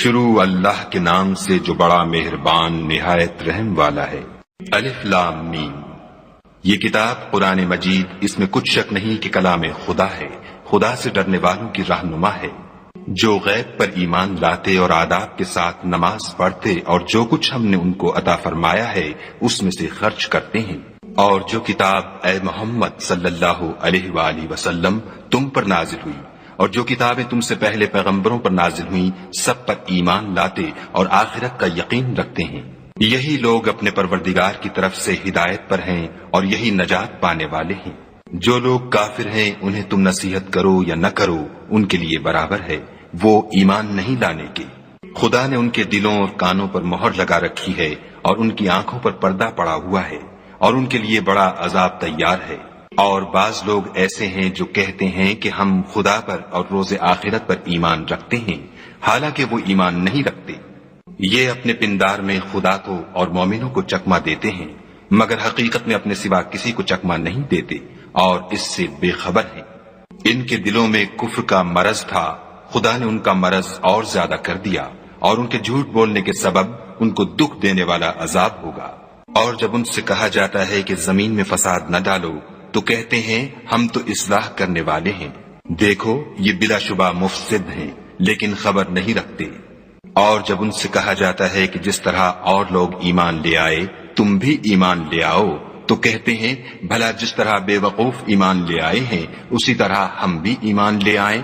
شروع اللہ کے نام سے جو بڑا مہربان نہایت رحم والا ہے۔ الف لام میم۔ یہ کتاب قرآن مجید، اس میں کچھ شک نہیں کہ کلام خدا ہے، خدا سے ڈرنے والوں کی رہنما ہے، جو غیب پر ایمان لاتے اور آداب کے ساتھ نماز پڑھتے اور جو کچھ ہم نے ان کو عطا فرمایا ہے اس میں سے خرچ کرتے ہیں، اور جو کتاب اے محمد صلی اللہ علیہ وآلہ وسلم تم پر نازل ہوئی اور جو کتابیں تم سے پہلے پیغمبروں پر نازل ہوئیں سب پر ایمان لاتے اور آخرت کا یقین رکھتے ہیں، یہی لوگ اپنے پروردگار کی طرف سے ہدایت پر ہیں اور یہی نجات پانے والے ہیں۔ جو لوگ کافر ہیں انہیں تم نصیحت کرو یا نہ کرو ان کے لیے برابر ہے، وہ ایمان نہیں لانے کے۔ خدا نے ان کے دلوں اور کانوں پر مہر لگا رکھی ہے اور ان کی آنکھوں پر پردہ پڑا ہوا ہے اور ان کے لیے بڑا عذاب تیار ہے۔ اور بعض لوگ ایسے ہیں جو کہتے ہیں کہ ہم خدا پر اور روز آخرت پر ایمان رکھتے ہیں، حالانکہ وہ ایمان نہیں رکھتے۔ یہ اپنے پندار میں خدا کو اور مومنوں کو چکما دیتے ہیں، مگر حقیقت میں اپنے سوا کسی کو چکما نہیں دیتے اور اس سے بے خبر ہیں۔ ان کے دلوں میں کفر کا مرض تھا، خدا نے ان کا مرض اور زیادہ کر دیا اور ان کے جھوٹ بولنے کے سبب ان کو دکھ دینے والا عذاب ہوگا۔ اور جب ان سے کہا جاتا ہے کہ زمین میں فساد نہ ڈالو تو کہتے ہیں ہم تو اصلاح کرنے والے ہیں، دیکھو یہ بلا شبہ مفسد ہیں لیکن خبر نہیں رکھتے۔ اور جب ان سے کہا جاتا ہے کہ جس طرح اور لوگ ایمان لے آئے تم بھی ایمان لے آؤ تو کہتے ہیں بھلا جس طرح بے وقوف ایمان لے آئے ہیں اسی طرح ہم بھی ایمان لے آئیں۔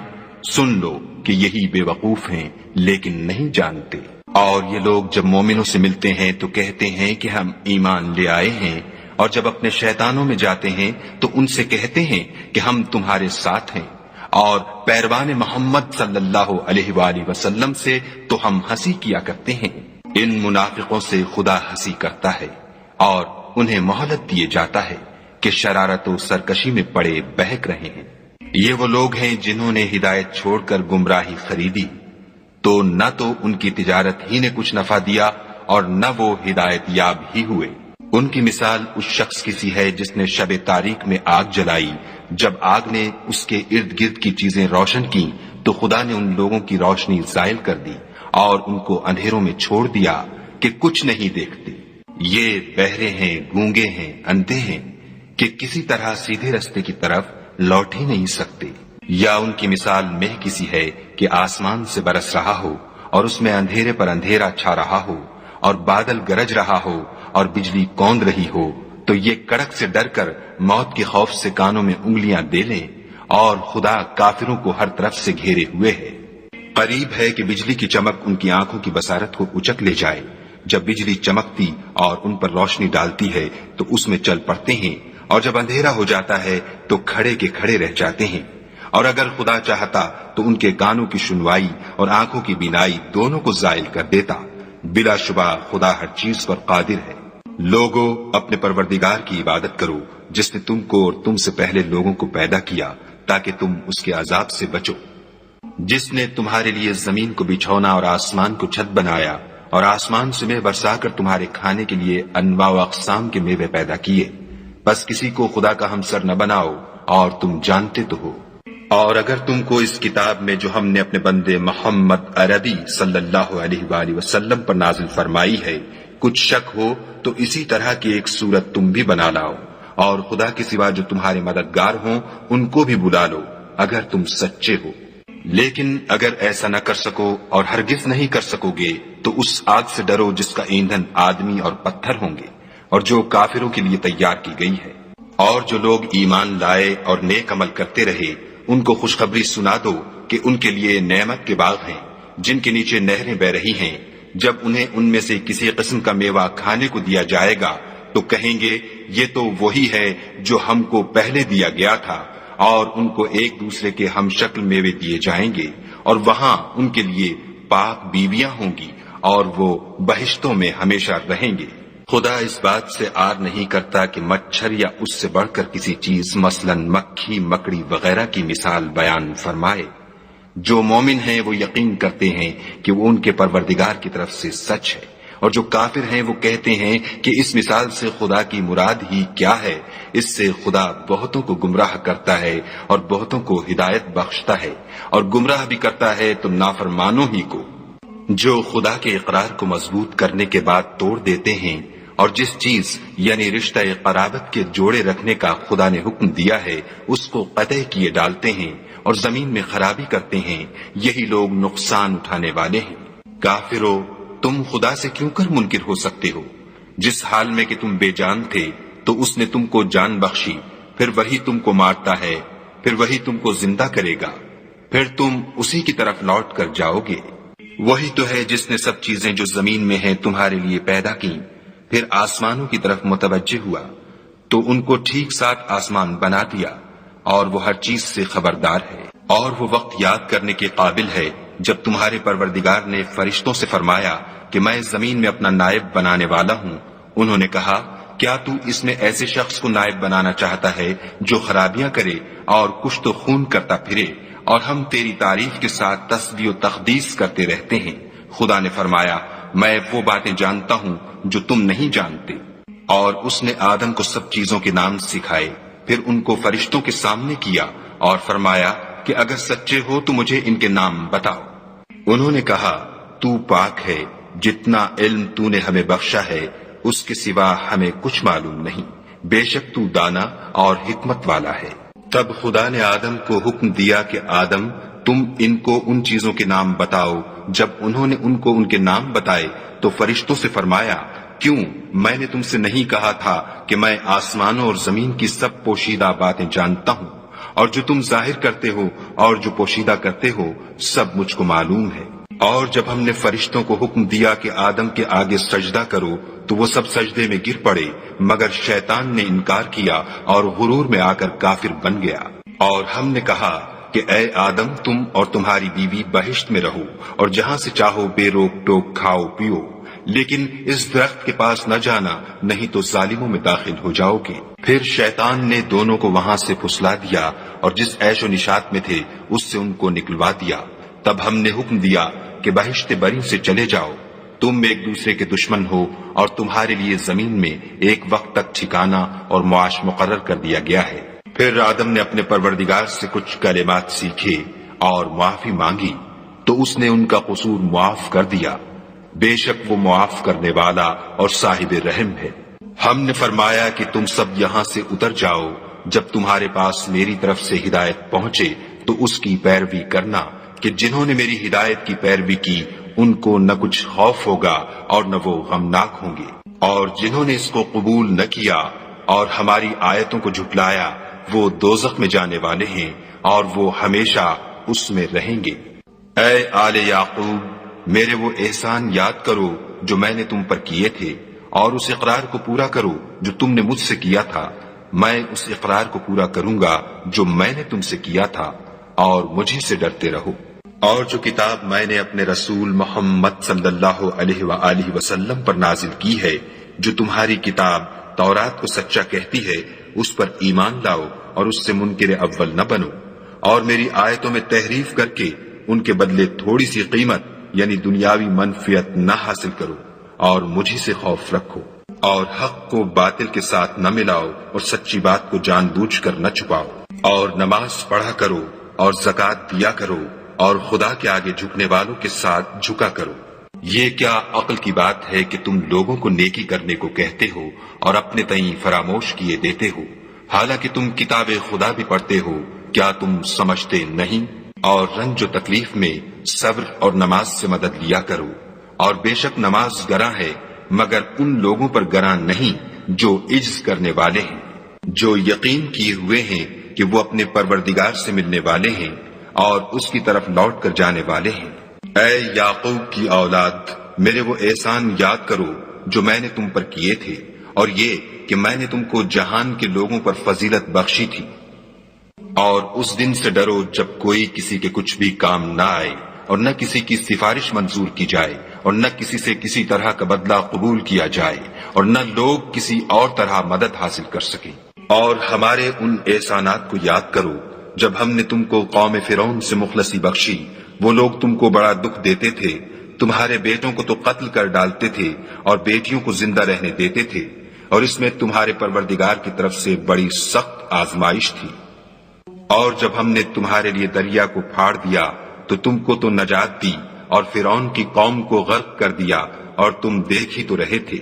سن لو کہ یہی بے وقوف ہیں لیکن نہیں جانتے۔ اور یہ لوگ جب مومنوں سے ملتے ہیں تو کہتے ہیں کہ ہم ایمان لے آئے ہیں، اور جب اپنے شیطانوں میں جاتے ہیں تو ان سے کہتے ہیں کہ ہم تمہارے ساتھ ہیں، اور پیروان محمد صلی اللہ علیہ وآلہ وسلم سے تو ہم ہنسی کیا کرتے ہیں۔ ان منافقوں سے خدا ہنسی کرتا ہے اور انہیں مہلت دیے جاتا ہے کہ شرارت و سرکشی میں پڑے بہک رہے ہیں۔ یہ وہ لوگ ہیں جنہوں نے ہدایت چھوڑ کر گمراہی خریدی، تو نہ تو ان کی تجارت ہی نے کچھ نفع دیا اور نہ وہ ہدایت یاب ہی ہوئے۔ ان کی مثال اس شخص کی سی ہے جس نے شب تاریک میں آگ جلائی، جب آگ نے اس کے ارد گرد کی چیزیں روشن کی تو خدا نے ان لوگوں کی روشنی زائل کر دی اور ان کو اندھیروں میں چھوڑ دیا کہ کچھ نہیں دیکھتے۔ یہ بہرے ہیں، گونگے ہیں، اندھے ہیں کہ کسی طرح سیدھے رستے کی طرف لوٹ ہی نہیں سکتے۔ یا ان کی مثال مہ کسی ہے کہ آسمان سے برس رہا ہو اور اس میں اندھیرے پر اندھیرا چھا رہا ہو اور بادل گرج رہا ہو اور بجلی کوند رہی ہو، تو یہ کڑک سے ڈر کر موت کے خوف سے کانوں میں انگلیاں دے لیں، اور خدا کافروں کو ہر طرف سے گھیرے ہوئے ہے۔ قریب ہے کہ بجلی کی چمک ان کی آنکھوں کی بصارت کو اچک لے جائے۔ جب بجلی چمکتی اور ان پر روشنی ڈالتی ہے تو اس میں چل پڑتے ہیں، اور جب اندھیرا ہو جاتا ہے تو کھڑے کے کھڑے رہ جاتے ہیں۔ اور اگر خدا چاہتا تو ان کے کانوں کی سنوائی اور آنکھوں کی بینائی دونوں کو زائل کر دیتا۔ بلا شبہ خدا ہر چیز پر قادر ہے۔ لوگو اپنے پروردگار کی عبادت کرو جس نے تم کو اور تم سے پہلے لوگوں کو پیدا کیا تاکہ تم اس کے عذاب سے بچو، جس نے تمہارے لیے زمین کو بچھونا اور آسمان کو چھت بنایا اور آسمان سے میوہ برسا کر تمہارے کھانے کے لیے انواع و اقسام کے میوے پیدا کیے، بس کسی کو خدا کا ہمسر نہ بناؤ اور تم جانتے تو ہو۔ اور اگر تم کو اس کتاب میں جو ہم نے اپنے بندے محمد عربی صلی اللہ علیہ وآلہ وسلم پر نازل فرمائی ہے کچھ شک ہو تو اسی طرح کی ایک صورت تم بھی بنا لاؤ، اور خدا کے سوا جو تمہارے مددگار ہوں ان کو بھی بلا لو اگر تم سچے ہو۔ لیکن اگر ایسا نہ کر سکو اور ہرگز نہیں کر سکو گے تو اس آگ سے ڈرو جس کا ایندھن آدمی اور پتھر ہوں گے اور جو کافروں کے لیے تیار کی گئی ہے۔ اور جو لوگ ایمان لائے اور نیک عمل کرتے رہے ان کو خوشخبری سنا دو کہ ان کے لیے نعمت کے باغ ہیں جن کے نیچے نہریں بہ رہی ہیں۔ جب انہیں ان میں سے کسی قسم کا میوہ کھانے کو دیا جائے گا تو کہیں گے یہ تو وہی ہے جو ہم کو پہلے دیا گیا تھا، اور ان کو ایک دوسرے کے ہم شکل میوے دیے جائیں گے، اور وہاں ان کے لیے پاک بیویاں ہوں گی اور وہ بہشتوں میں ہمیشہ رہیں گے۔ خدا اس بات سے آر نہیں کرتا کہ مچھر یا اس سے بڑھ کر کسی چیز مثلا مکھی، مکڑی وغیرہ کی مثال بیان فرمائے۔ جو مومن ہیں وہ یقین کرتے ہیں کہ وہ ان کے پروردگار کی طرف سے سچ ہے، اور جو کافر ہیں وہ کہتے ہیں کہ اس مثال سے خدا کی مراد ہی کیا ہے۔ اس سے خدا بہتوں کو گمراہ کرتا ہے اور بہتوں کو ہدایت بخشتا ہے، اور گمراہ بھی کرتا ہے تو نافرمانوں ہی کو۔ جو خدا کے اقرار کو مضبوط کرنے کے بعد توڑ دیتے ہیں اور جس چیز یعنی رشتہ قرابت کے جوڑے رکھنے کا خدا نے حکم دیا ہے اس کو قطع کیے ڈالتے ہیں اور زمین میں خرابی کرتے ہیں، یہی لوگ نقصان اٹھانے والے ہیں۔ کافرو، تم خدا سے کیوں کر منکر ہو سکتے ہو؟ جس حال میں کہ تم بے جان تھے تو اس نے تم کو جان بخشی، پھر وہی تم کو مارتا ہے، پھر وہی تم کو زندہ کرے گا، پھر تم اسی کی طرف لوٹ کر جاؤ گے۔ وہی تو ہے جس نے سب چیزیں جو زمین میں ہیں تمہارے لیے پیدا کی، پھر آسمانوں کی طرف متوجہ ہوا تو ان کو ٹھیک ساتھ آسمان بنا دیا، اور وہ ہر چیز سے خبردار ہے۔ اور وہ وقت یاد کرنے کے قابل ہے جب تمہارے پروردگار نے فرشتوں سے فرمایا کہ میں زمین میں اپنا نائب بنانے والا ہوں۔ انہوں نے کہا، کیا تو اس میں ایسے شخص کو نائب بنانا چاہتا ہے جو خرابیاں کرے اور کشت و خون کرتا پھرے، اور ہم تیری تعریف کے ساتھ تسبیح و تقدیس کرتے رہتے ہیں؟ خدا نے فرمایا، میں وہ باتیں جانتا ہوں جو تم نہیں جانتے۔ اور اس نے آدم کو سب چیزوں کے نام سکھائے، پھر ان کو فرشتوں کے سامنے کیا اور فرمایا کہ اگر سچے ہو تو مجھے ان کے نام بتاؤ۔ انہوں نے کہا، تو پاک ہے، جتنا علم تو نے ہمیں بخشا ہے اس کے سوا ہمیں کچھ معلوم نہیں، بے شک تو دانا اور حکمت والا ہے۔ تب خدا نے آدم کو حکم دیا کہ آدم، تم ان کو ان چیزوں کے نام بتاؤ۔ جب انہوں نے ان کو ان کے نام بتائے تو فرشتوں سے فرمایا، کیوں میں نے تم سے نہیں کہا تھا کہ میں آسمانوں اور زمین کی سب پوشیدہ باتیں جانتا ہوں، اور جو تم ظاہر کرتے ہو اور جو پوشیدہ کرتے ہو سب مجھ کو معلوم ہے۔ اور جب ہم نے فرشتوں کو حکم دیا کہ آدم کے آگے سجدہ کرو تو وہ سب سجدے میں گر پڑے، مگر شیطان نے انکار کیا اور غرور میں آ کر کافر بن گیا۔ اور ہم نے کہا کہ اے آدم، تم اور تمہاری بیوی بہشت میں رہو اور جہاں سے چاہو بے روک ٹوک کھاؤ پیو، لیکن اس درخت کے پاس نہ جانا، نہیں تو ظالموں میں داخل ہو جاؤ گے۔ پھر شیطان نے دونوں کو وہاں سے پھسلا دیا اور جس عیش و نشاط میں تھے اس سے ان کو نکلوا دیا۔ تب ہم نے حکم دیا کہ بہشت بری سے چلے جاؤ، تم ایک دوسرے کے دشمن ہو اور تمہارے لیے زمین میں ایک وقت تک ٹھکانہ اور معاش مقرر کر دیا گیا ہے۔ پھر آدم نے اپنے پروردگار سے کچھ کلمات سیکھے اور معافی مانگی تو اس نے ان کا قصور معاف کر دیا، بے شک وہ معاف کرنے والا اور صاحب رحم ہے۔ ہم نے فرمایا کہ تم سب یہاں سے اتر جاؤ، جب تمہارے پاس میری طرف سے ہدایت پہنچے تو اس کی پیروی کرنا، کہ جنہوں نے میری ہدایت کی پیروی کی ان کو نہ کچھ خوف ہوگا اور نہ وہ غمناک ہوں گے، اور جنہوں نے اس کو قبول نہ کیا اور ہماری آیتوں کو جھٹلایا وہ دوزخ میں جانے والے ہیں اور وہ ہمیشہ اس میں رہیں گے۔ اے آل یعقوب، میرے وہ احسان یاد کرو جو میں نے تم پر کیے تھے، اور اس اقرار کو پورا کرو جو تم نے مجھ سے کیا تھا۔ میں اس اقرار کو پورا کروں گا جو میں نے تم سے کیا تھا، اور مجھے سے ڈرتے رہو۔ اور جو کتاب میں نے اپنے رسول محمد صلی اللہ علیہ وآلہ وسلم پر نازل کی ہے، جو تمہاری کتاب تورات کو سچا کہتی ہے، اس پر ایمان لاؤ اور اس سے منکر اول نہ بنو، اور میری آیتوں میں تحریف کر کے ان کے بدلے تھوڑی سی قیمت یعنی دنیاوی منفعت نہ حاصل کرو، اور مجھے سے خوف رکھو، اور حق کو باطل کے ساتھ نہ ملاؤ اور سچی بات کو جان بوجھ کر نہ چھپاؤ، اور نماز پڑھا کرو اور زکوٰۃ دیا کرو، اور خدا کے آگے جھکنے والوں کے ساتھ جھکا کرو۔ یہ کیا عقل کی بات ہے کہ تم لوگوں کو نیکی کرنے کو کہتے ہو اور اپنے تئیں فراموش کیے دیتے ہو، حالانکہ تم کتاب خدا بھی پڑھتے ہو؟ کیا تم سمجھتے نہیں؟ اور رنج و تکلیف میں صبر اور نماز سے مدد لیا کرو، اور بے شک نماز گراں ہے مگر ان لوگوں پر گراں نہیں جو عجز کرنے والے ہیں، جو یقین کیے ہوئے ہیں کہ وہ اپنے پروردگار سے ملنے والے ہیں اور اس کی طرف لوٹ کر جانے والے ہیں۔ اے یعقوب کی اولاد، میرے وہ احسان یاد کرو جو میں نے تم پر کیے تھے، اور یہ کہ میں نے تم کو جہان کے لوگوں پر فضیلت بخشی تھی۔ اور اس دن سے ڈرو جب کوئی کسی کے کچھ بھی کام نہ آئے، اور نہ کسی کی سفارش منظور کی جائے، اور نہ کسی سے کسی طرح کا بدلہ قبول کیا جائے، اور نہ لوگ کسی اور طرح مدد حاصل کر سکیں۔ اور ہمارے ان احسانات کو یاد کرو جب ہم نے تم کو قوم فرعون سے مخلصی بخشی، وہ لوگ تم کو بڑا دکھ دیتے تھے، تمہارے بیٹوں کو تو قتل کر ڈالتے تھے اور بیٹیوں کو زندہ رہنے دیتے تھے، اور اس میں تمہارے پروردگار کی طرف سے بڑی سخت آزمائش تھی۔ اور جب ہم نے تمہارے لیے دریا کو پھاڑ دیا تو تم کو تو نجات دی، اور فرعون کی قوم کو غرق کر دیا اور تم دیکھ ہی تو رہے تھے۔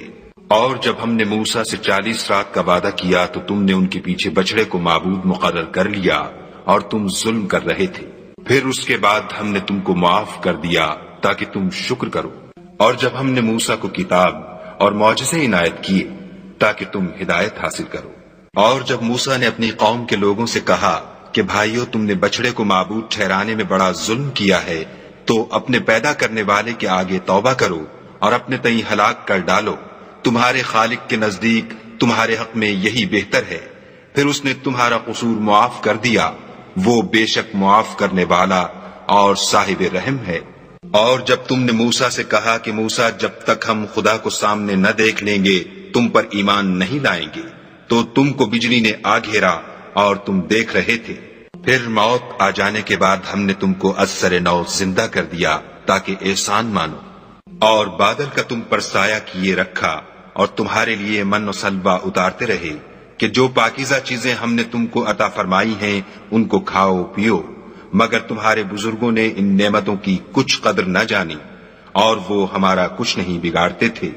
اور جب ہم نے موسیٰ سے 40 رات کا وعدہ کیا تو تم نے ان کے پیچھے بچڑے کو معبود مقرر کر لیا اور تم ظلم کر رہے تھے۔ پھر اس کے بعد ہم نے تم کو معاف کر دیا تاکہ تم شکر کرو۔ اور جب ہم نے موسیٰ کو کتاب اور معجزے عنایت کیے تاکہ تم ہدایت حاصل کرو۔ اور جب موسیٰ نے اپنی قوم کے لوگوں سے کہا کہ بھائیو، تم نے بچڑے کو معبود ٹھہرانے میں بڑا ظلم کیا ہے، تو اپنے پیدا کرنے والے کے آگے توبہ کرو اور اپنے تئیں ہلاک کر ڈالو، تمہارے خالق کے نزدیک تمہارے حق میں یہی بہتر ہے۔ پھر اس نے تمہارا قصور معاف کر دیا، وہ بے شک معاف کرنے والا اور صاحب رحم ہے۔ اور جب تم نے موسیٰ سے کہا کہ موسیٰ، جب تک ہم خدا کو سامنے نہ دیکھ لیں گے تم پر ایمان نہیں لائیں گے، تو تم کو بجلی نے آ گھیرا اور تم دیکھ رہے تھے۔ پھر موت آ جانے کے بعد ہم نے تم کو از سر نو زندہ کر دیا تاکہ احسان مانو، اور بادل کا تم پر سایہ کیے رکھا اور تمہارے لیے من و سلوہ اتارتے رہے کہ جو پاکیزہ چیزیں ہم نے تم کو عطا فرمائی ہیں ان کو کھاؤ پیو، مگر تمہارے بزرگوں نے ان نعمتوں کی کچھ قدر نہ جانی، اور وہ ہمارا کچھ نہیں بگاڑتے تھے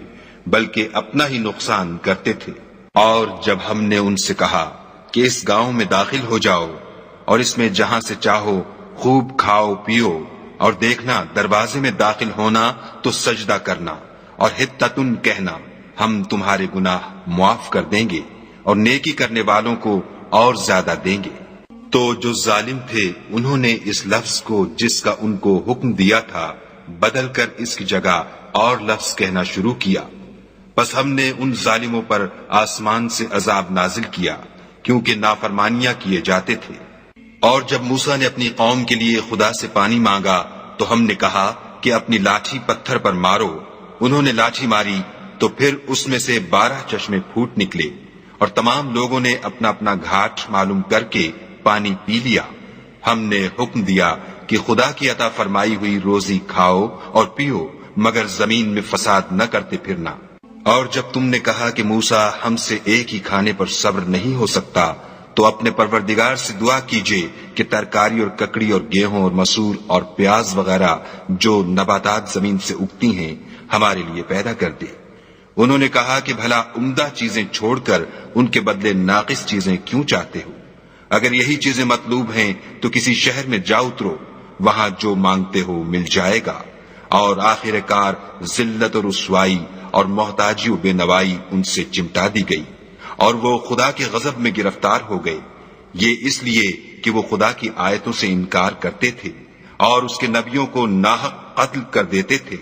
بلکہ اپنا ہی نقصان کرتے تھے۔ اور جب ہم نے ان سے کہا کہ اس گاؤں میں داخل ہو جاؤ اور اس میں جہاں سے چاہو خوب کھاؤ پیو، اور دیکھنا دروازے میں داخل ہونا تو سجدہ کرنا اور حطتن کہنا، ہم تمہارے گناہ معاف کر دیں گے اور نیکی کرنے والوں کو اور زیادہ دیں گے۔ تو جو ظالم تھے انہوں نے اس لفظ کو جس کا ان کو حکم دیا تھا بدل کر اس کی جگہ اور لفظ کہنا شروع کیا، پس ہم نے ان ظالموں پر آسمان سے عذاب نازل کیا کیونکہ نافرمانیاں کیے جاتے تھے۔ اور جب موسیٰ نے اپنی قوم کے لیے خدا سے پانی مانگا تو ہم نے کہا کہ اپنی لاٹھی پتھر پر مارو۔ انہوں نے لاٹھی ماری تو پھر اس میں سے 12 چشمے پھوٹ نکلے، اور تمام لوگوں نے اپنا اپنا گھاٹ معلوم کر کے پانی پی لیا۔ ہم نے حکم دیا کہ خدا کی عطا فرمائی ہوئی روزی کھاؤ اور پیو، مگر زمین میں فساد نہ کرتے پھرنا۔ اور جب تم نے کہا کہ موسیٰ، ہم سے ایک ہی کھانے پر صبر نہیں ہو سکتا، تو اپنے پروردگار سے دعا کیجئے کہ ترکاری اور ککڑی اور گیہوں اور مسور اور پیاز وغیرہ جو نباتات زمین سے اگتی ہیں ہمارے لیے پیدا کر دے۔ انہوں نے کہا کہ بھلا عمدہ چیزیں چھوڑ کر ان کے بدلے ناقص چیزیں کیوں چاہتے ہو؟ اگر یہی چیزیں مطلوب ہیں تو کسی شہر میں جا اترو، وہاں جو مانگتے ہو مل جائے گا۔ اور آخر کار ذلت و رسوائی اور محتاجی و بے نوائی ان سے چمٹا دی گئی، اور وہ خدا کے غضب میں گرفتار ہو گئے، یہ اس لیے کہ وہ خدا کی آیتوں سے انکار کرتے تھے اور اس کے نبیوں کو ناحق قتل کر دیتے تھے،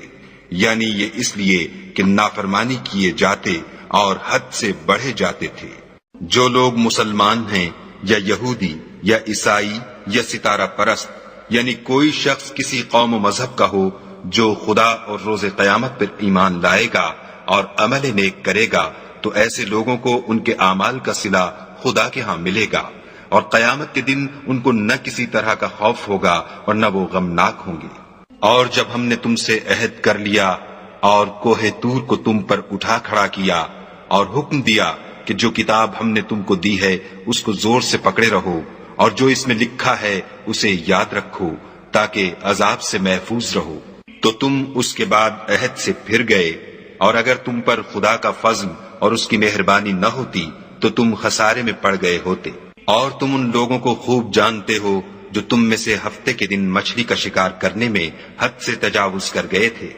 یعنی یہ اس لیے کہ نافرمانی کیے جاتے اور حد سے بڑھے جاتے تھے۔ جو لوگ مسلمان ہیں یا یہودی یا عیسائی یا ستارہ پرست، یعنی کوئی شخص کسی قوم و مذہب کا ہو، جو خدا اور روز قیامت پر ایمان لائے گا اور عمل نیک کرے گا، تو ایسے لوگوں کو ان کے اعمال کا صلہ خدا کے ہاں ملے گا، اور قیامت کے دن ان کو نہ کسی طرح کا خوف ہوگا اور نہ وہ غمناک ہوں گے۔ اور جب ہم نے تم سے عہد کر لیا اور کوہ طور کو تم پر اٹھا کھڑا کیا اور حکم دیا کہ جو کتاب ہم نے تم کو دی ہے اس کو زور سے پکڑے رہو، اور جو اس میں لکھا ہے اسے یاد رکھو تاکہ عذاب سے محفوظ رہو، تو تم اس کے بعد عہد سے پھر گئے، اور اگر تم پر خدا کا فضل اور اس کی مہربانی نہ ہوتی تو تم خسارے میں پڑ گئے ہوتے۔ اور تم ان لوگوں کو خوب جانتے ہو جو تم میں سے ہفتے کے دن مچھلی کا شکار کرنے میں حد سے تجاوز کر گئے تھے،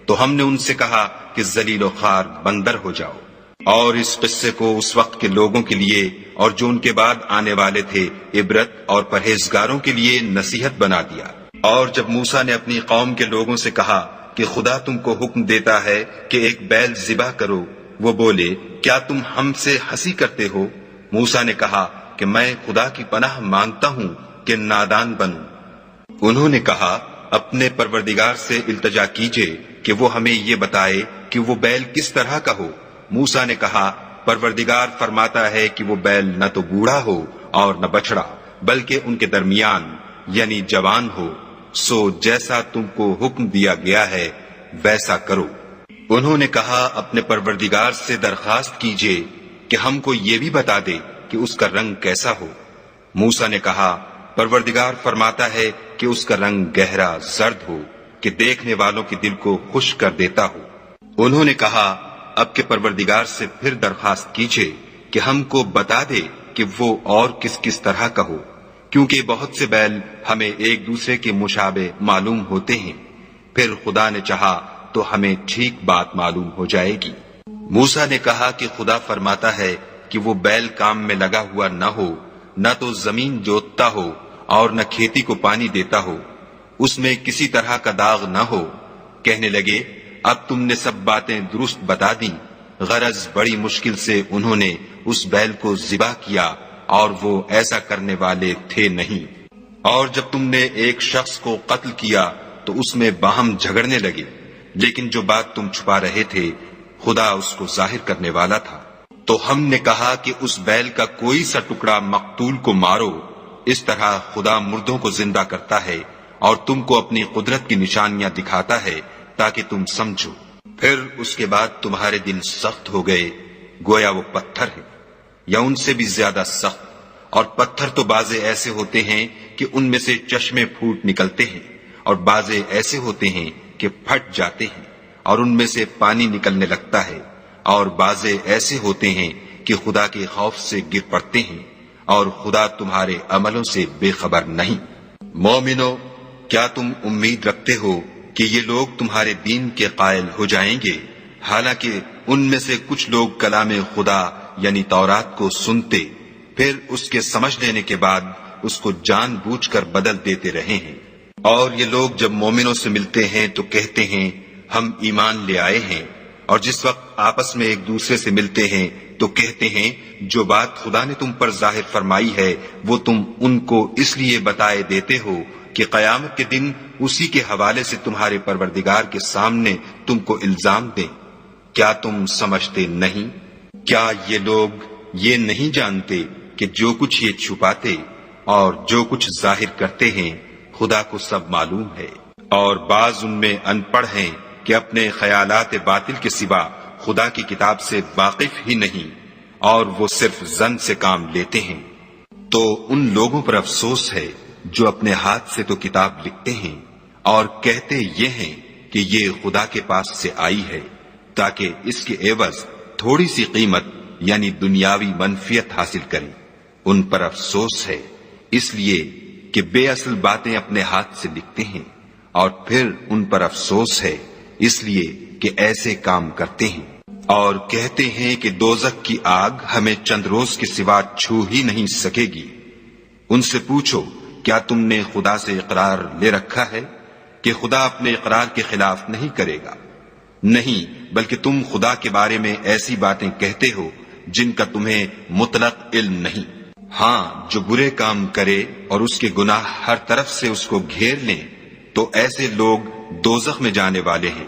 تو ہم نے ان سے کہا کہ ذلیل و خوار بندر ہو جاؤ، اور اس قصے کو اس وقت کے لوگوں کے لیے اور جو ان کے بعد آنے والے تھے عبرت اور پرہیزگاروں کے لیے نصیحت بنا دیا۔ اور جب موسیٰ نے اپنی قوم کے لوگوں سے کہا کہ خدا تم کو حکم دیتا ہے کہ ایک بیل ذبح کرو، وہ بولے کیا تم ہم سے ہنسی کرتے ہو؟ موسیٰ نے کہا کہ میں خدا کی پناہ مانگتا ہوں کہ نادان بنوں۔ انہوں نے کہا اپنے پروردگار سے التجا کیجئے کہ وہ ہمیں یہ بتائے کہ وہ بیل کس طرح کا ہو۔ موسیٰ نے کہا پروردگار فرماتا ہے کہ وہ بیل نہ تو بوڑھا ہو اور نہ بچڑا، بلکہ ان کے درمیان یعنی جوان ہو، سو جیسا تم کو حکم دیا گیا ہے ویسا کرو۔ انہوں نے کہا اپنے پروردگار سے درخواست کیجئے کہ ہم کو یہ بھی بتا دے کہ اس کا رنگ کیسا ہو۔ موسیٰ نے کہا پروردگار فرماتا ہے کہ اس کا رنگ گہرا زرد ہو، کہ دیکھنے والوں کے دل کو خوش کر دیتا ہو۔ انہوں نے کہا اب کے پروردگار سے پھر درخواست کیجئے کہ ہم کو بتا دے کہ وہ اور کس کس طرح کا ہو، کیونکہ بہت سے بیل ہمیں ایک دوسرے کے مشابہ معلوم ہوتے ہیں، پھر خدا نے چاہا تو ہمیں ٹھیک بات معلوم ہو جائے گی۔ موسیٰ نے کہا کہ خدا فرماتا ہے کہ وہ بیل کام میں لگا ہوا نہ ہو، نہ تو زمین جوتتا ہو اور نہ کھیتی کو پانی دیتا ہو، اس میں کسی طرح کا داغ نہ ہو۔ کہنے لگے اب تم نے سب باتیں درست بتا دیں۔ غرض بڑی مشکل سے انہوں نے اس بیل کو ذبح کیا اور وہ ایسا کرنے والے تھے نہیں۔ اور جب تم نے ایک شخص کو قتل کیا تو اس میں باہم جھگڑنے لگے، لیکن جو بات تم چھپا رہے تھے خدا اس کو ظاہر کرنے والا تھا۔ تو ہم نے کہا کہ اس بیل کا کوئی سا ٹکڑا مقتول کو مارو، اس طرح خدا مردوں کو زندہ کرتا ہے اور تم کو اپنی قدرت کی نشانیاں دکھاتا ہے تاکہ تم سمجھو۔ پھر اس کے بعد تمہارے دل سخت ہو گئے، گویا وہ پتھر ہے یا ان سے بھی زیادہ سخت، اور پتھر تو بازے ایسے ہوتے ہیں کہ ان میں سے چشمے پھوٹ نکلتے ہیں، اور بازے ایسے ہوتے ہیں کہ پھٹ جاتے ہیں اور ان میں سے پانی نکلنے لگتا ہے، اور بازے ایسے ہوتے ہیں کہ خدا کے خوف سے گر پڑتے ہیں، اور خدا تمہارے عملوں سے بے خبر نہیں۔ مومنو، کیا تم امید رکھتے ہو کہ یہ لوگ تمہارے دین کے قائل ہو جائیں گے؟ حالانکہ ان میں سے کچھ لوگ کلام خدا یعنی تورات کو سنتے، پھر اس کے سمجھ لینے کے بعد اس کو جان بوجھ کر بدل دیتے رہے ہیں۔ اور یہ لوگ جب مومنوں سے ملتے ہیں تو کہتے ہیں ہم ایمان لے آئے ہیں، اور جس وقت آپس میں ایک دوسرے سے ملتے ہیں تو کہتے ہیں جو بات خدا نے تم پر ظاہر فرمائی ہے وہ تم ان کو اس لیے بتائے دیتے ہو کہ قیامت کے دن اسی کے حوالے سے تمہارے پروردگار کے سامنے تم کو الزام دیں۔ کیا تم سمجھتے نہیں؟ کیا یہ لوگ یہ نہیں جانتے کہ جو کچھ یہ چھپاتے اور جو کچھ ظاہر کرتے ہیں خدا کو سب معلوم ہے؟ اور بعض ان میں ان پڑھ ہیں کہ اپنے خیالات باطل کے سوا خدا کی کتاب سے واقف ہی نہیں، اور وہ صرف ظن سے کام لیتے ہیں۔ تو ان لوگوں پر افسوس ہے جو اپنے ہاتھ سے تو کتاب لکھتے ہیں اور کہتے یہ ہیں کہ یہ خدا کے پاس سے آئی ہے تاکہ اس کے عوض تھوڑی سی قیمت یعنی دنیاوی منفیت حاصل کریں۔ ان پر افسوس ہے اس لیے کہ بے اصل باتیں اپنے ہاتھ سے لکھتے ہیں، اور پھر ان پر افسوس ہے اس لیے کہ ایسے کام کرتے ہیں، اور کہتے ہیں کہ دوزخ کی آگ ہمیں چند روز کے سوا چھو ہی نہیں سکے گی۔ ان سے پوچھو کیا تم نے خدا سے اقرار لے رکھا ہے کہ خدا اپنے اقرار کے خلاف نہیں کرے گا؟ نہیں، بلکہ تم خدا کے بارے میں ایسی باتیں کہتے ہو جن کا تمہیں مطلق علم نہیں۔ ہاں، جو برے کام کرے اور اس کے گناہ ہر طرف سے اس کو گھیر لیں تو ایسے لوگ دوزخ میں جانے والے ہیں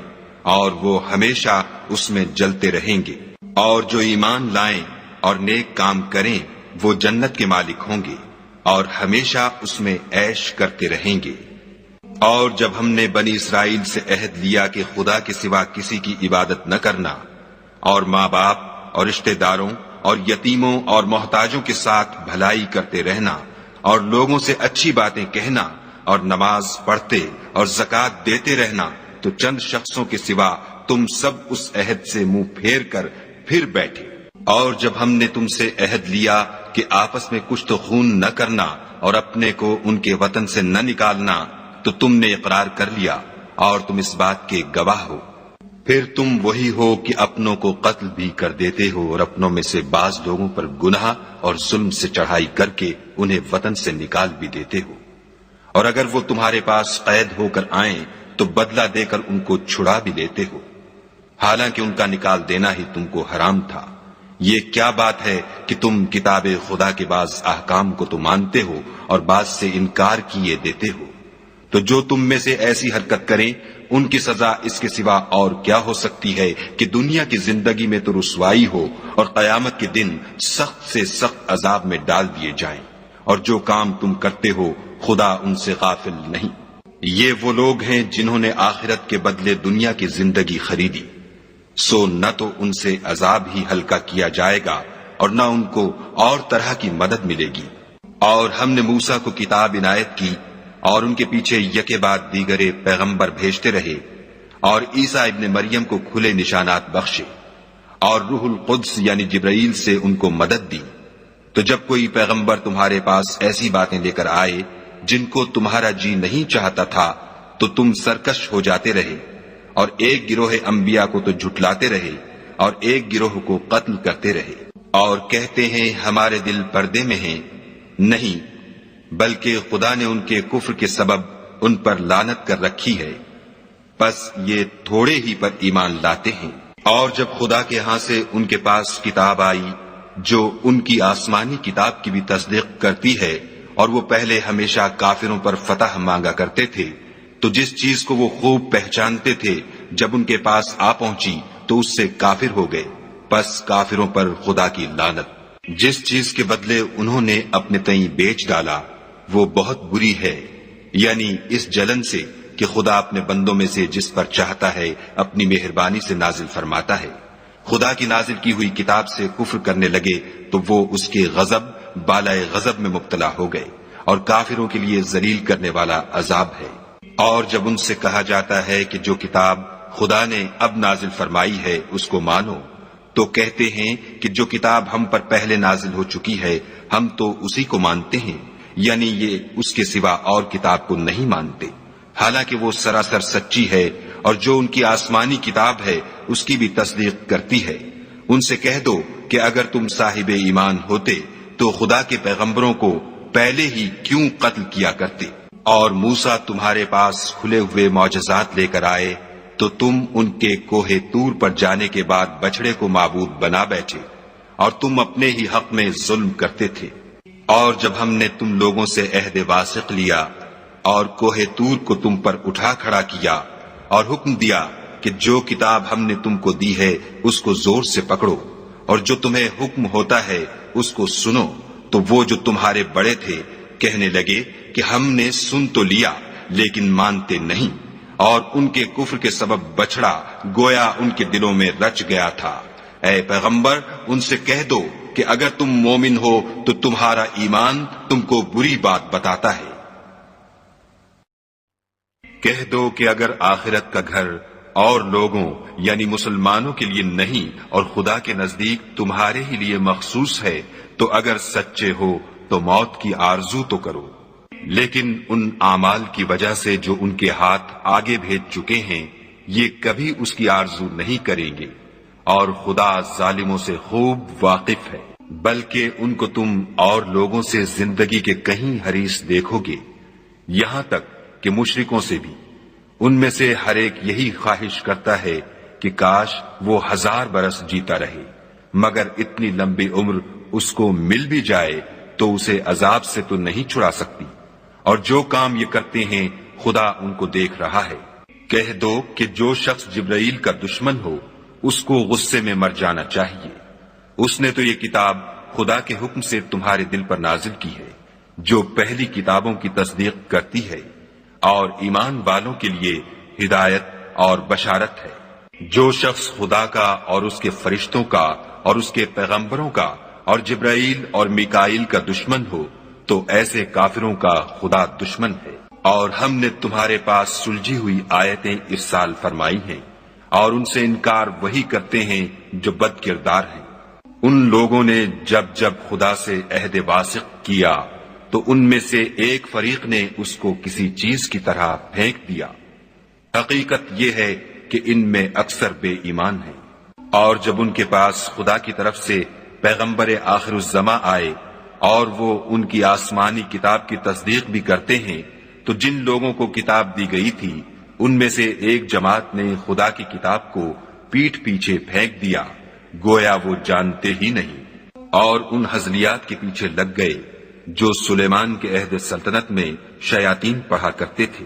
اور وہ ہمیشہ اس میں جلتے رہیں گے۔ اور جو ایمان لائیں اور نیک کام کریں وہ جنت کے مالک ہوں گے اور ہمیشہ اس میں عیش کرتے رہیں گے۔ اور جب ہم نے بنی اسرائیل سے عہد لیا کہ خدا کے سوا کسی کی عبادت نہ کرنا، اور ماں باپ اور رشتہ داروں اور یتیموں اور محتاجوں کے ساتھ بھلائی کرتے رہنا، اور لوگوں سے اچھی باتیں کہنا، اور نماز پڑھتے اور زکوٰۃ دیتے رہنا، تو چند شخصوں کے سوا تم سب اس عہد سے منہ پھیر کر پھر بیٹھے۔ اور جب ہم نے تم سے عہد لیا کہ آپس میں کشت و خون نہ کرنا اور اپنے کو ان کے وطن سے نہ نکالنا، تو تم نے اقرار کر لیا اور تم اس بات کے گواہ ہو۔ پھر تم وہی ہو کہ اپنوں کو قتل بھی کر دیتے ہو اور اپنوں میں سے بعض لوگوں پر گناہ اور ظلم سے چڑھائی کر کے انہیں وطن سے نکال بھی دیتے ہو، اور اگر وہ تمہارے پاس قید ہو کر آئیں تو بدلہ دے کر ان کو چھڑا بھی لیتے ہو، حالانکہ ان کا نکال دینا ہی تم کو حرام تھا۔ یہ کیا بات ہے کہ تم کتاب خدا کے بعض احکام کو تو مانتے ہو اور بعض سے انکار کیے دیتے ہو؟ تو جو تم میں سے ایسی حرکت کریں ان کی سزا اس کے سوا اور کیا ہو سکتی ہے کہ دنیا کی زندگی میں تو رسوائی ہو اور قیامت کے دن سخت سے سخت عذاب میں ڈال دیے جائیں، اور جو کام تم کرتے ہو خدا ان سے غافل نہیں۔ یہ وہ لوگ ہیں جنہوں نے آخرت کے بدلے دنیا کی زندگی خریدی، سو نہ تو ان سے عذاب ہی ہلکا کیا جائے گا اور نہ ان کو اور طرح کی مدد ملے گی۔ اور ہم نے موسیٰ کو کتاب عنایت کی اور ان کے پیچھے یکے بعد دیگرے پیغمبر بھیجتے رہے اور عیسیٰ ابن مریم کو کھلے نشانات بخشے اور روح القدس یعنی جبرائیل سے ان کو مدد دی، تو جب کوئی پیغمبر تمہارے پاس ایسی باتیں لے کر آئے جن کو تمہارا جی نہیں چاہتا تھا تو تم سرکش ہو جاتے رہے، اور ایک گروہ انبیاء کو تو جھٹلاتے رہے اور ایک گروہ کو قتل کرتے رہے، اور کہتے ہیں ہمارے دل پردے میں ہیں، نہیں بلکہ خدا نے ان کے کفر کے سبب ان پر لعنت کر رکھی ہے، پس یہ تھوڑے ہی پر ایمان لاتے ہیں۔ اور جب خدا کے ہاں سے ان کے پاس کتاب آئی جو ان کی آسمانی کتاب کی بھی تصدیق کرتی ہے، اور وہ پہلے ہمیشہ کافروں پر فتح مانگا کرتے تھے، تو جس چیز کو وہ خوب پہچانتے تھے جب ان کے پاس آ پہنچی تو اس سے کافر ہو گئے، پس کافروں پر خدا کی لعنت۔ جس چیز کے بدلے انہوں نے اپنے تئیں بیچ ڈالا وہ بہت بری ہے، یعنی اس جلن سے کہ خدا اپنے بندوں میں سے جس پر چاہتا ہے اپنی مہربانی سے نازل فرماتا ہے۔ خدا کی نازل کی ہوئی کتاب سے کفر کرنے لگے تو وہ اس کے غضب بالائے غضب میں مبتلا ہو گئے، اور کافروں کے لیے ذلیل کرنے والا عذاب ہے۔ اور جب ان سے کہا جاتا ہے کہ جو کتاب خدا نے اب نازل فرمائی ہے اس کو مانو، تو کہتے ہیں کہ جو کتاب ہم پر پہلے نازل ہو چکی ہے ہم تو اسی کو مانتے ہیں، یعنی یہ اس کے سوا اور کتاب کو نہیں مانتے، حالانکہ وہ سراسر سچی ہے، اور جو ان کی آسمانی کتاب ہے اس کی بھی تصدیق کرتی ہے۔ ان سے کہہ دو کہ اگر تم صاحب ایمان ہوتے تو خدا کے پیغمبروں کو پہلے ہی کیوں قتل کیا کرتے، اور موسیٰ تمہارے پاس کھلے ہوئے معجزات لے کر آئے تو تم ان کے کوہ طور پر جانے کے بعد بچڑے کو معبود بنا بیٹھے، اور تم اپنے ہی حق میں ظلم کرتے تھے۔ اور جب ہم نے تم لوگوں سے عہد واثق لیا اور کوہ طور کو تم پر اٹھا کھڑا کیا اور حکم دیا کہ جو کتاب ہم نے تم کو دی ہے اس کو زور سے پکڑو، اور جو تمہیں حکم ہوتا ہے اس کو سنو، تو وہ جو تمہارے بڑے تھے کہنے لگے کہ ہم نے سن تو لیا لیکن مانتے نہیں، اور ان کے کفر کے سبب بچڑا گویا ان کے دلوں میں رچ گیا تھا۔ اے پیغمبر ان سے کہہ دو کہ اگر تم مومن ہو تو تمہارا ایمان تم کو بری بات بتاتا ہے۔ کہہ دو کہ اگر آخرت کا گھر اور لوگوں یعنی مسلمانوں کے لیے نہیں اور خدا کے نزدیک تمہارے ہی لیے مخصوص ہے تو اگر سچے ہو تو موت کی آرزو تو کرو، لیکن ان اعمال کی وجہ سے جو ان کے ہاتھ آگے بھیج چکے ہیں یہ کبھی اس کی آرزو نہیں کریں گے، اور خدا ظالموں سے خوب واقف ہے۔ بلکہ ان کو تم اور لوگوں سے زندگی کے کہیں حریص دیکھو گے، یہاں تک کہ مشرکوں سے بھی۔ ان میں سے ہر ایک یہی خواہش کرتا ہے کہ کاش وہ 1000 برس جیتا رہے، مگر اتنی لمبی عمر اس کو مل بھی جائے تو اسے عذاب سے تو نہیں چھڑا سکتی، اور جو کام یہ کرتے ہیں خدا ان کو دیکھ رہا ہے۔ کہہ دو کہ جو شخص جبرائیل کا دشمن ہو اس کو غصے میں مر جانا چاہیے، اس نے تو یہ کتاب خدا کے حکم سے تمہارے دل پر نازل کی ہے جو پہلی کتابوں کی تصدیق کرتی ہے، اور ایمان والوں کے لیے ہدایت اور بشارت ہے۔ جو شخص خدا کا اور اس کے فرشتوں کا اور اس کے پیغمبروں کا اور جبرائیل اور میکائیل کا دشمن ہو تو ایسے کافروں کا خدا دشمن ہے۔ اور ہم نے تمہارے پاس سلجھی ہوئی آیتیں ارسال فرمائی ہیں، اور ان سے انکار وہی کرتے ہیں جو بد کردار ہیں۔ ان لوگوں نے جب جب خدا سے عہد واثق کیا تو ان میں سے ایک فریق نے اس کو کسی چیز کی طرح پھینک دیا۔ حقیقت یہ ہے کہ ان میں اکثر بے ایمان ہیں۔ اور جب ان کے پاس خدا کی طرف سے پیغمبر آخر الزماں آئے اور وہ ان کی آسمانی کتاب کی تصدیق بھی کرتے ہیں تو جن لوگوں کو کتاب دی گئی تھی ان میں سے ایک جماعت نے خدا کی کتاب کو پیٹھ پیچھے پھینک دیا گویا وہ جانتے ہی نہیں، اور ان ہزلیات کے پیچھے لگ گئے جو سلیمان کے عہد سلطنت میں شیاطین پڑھا کرتے تھے۔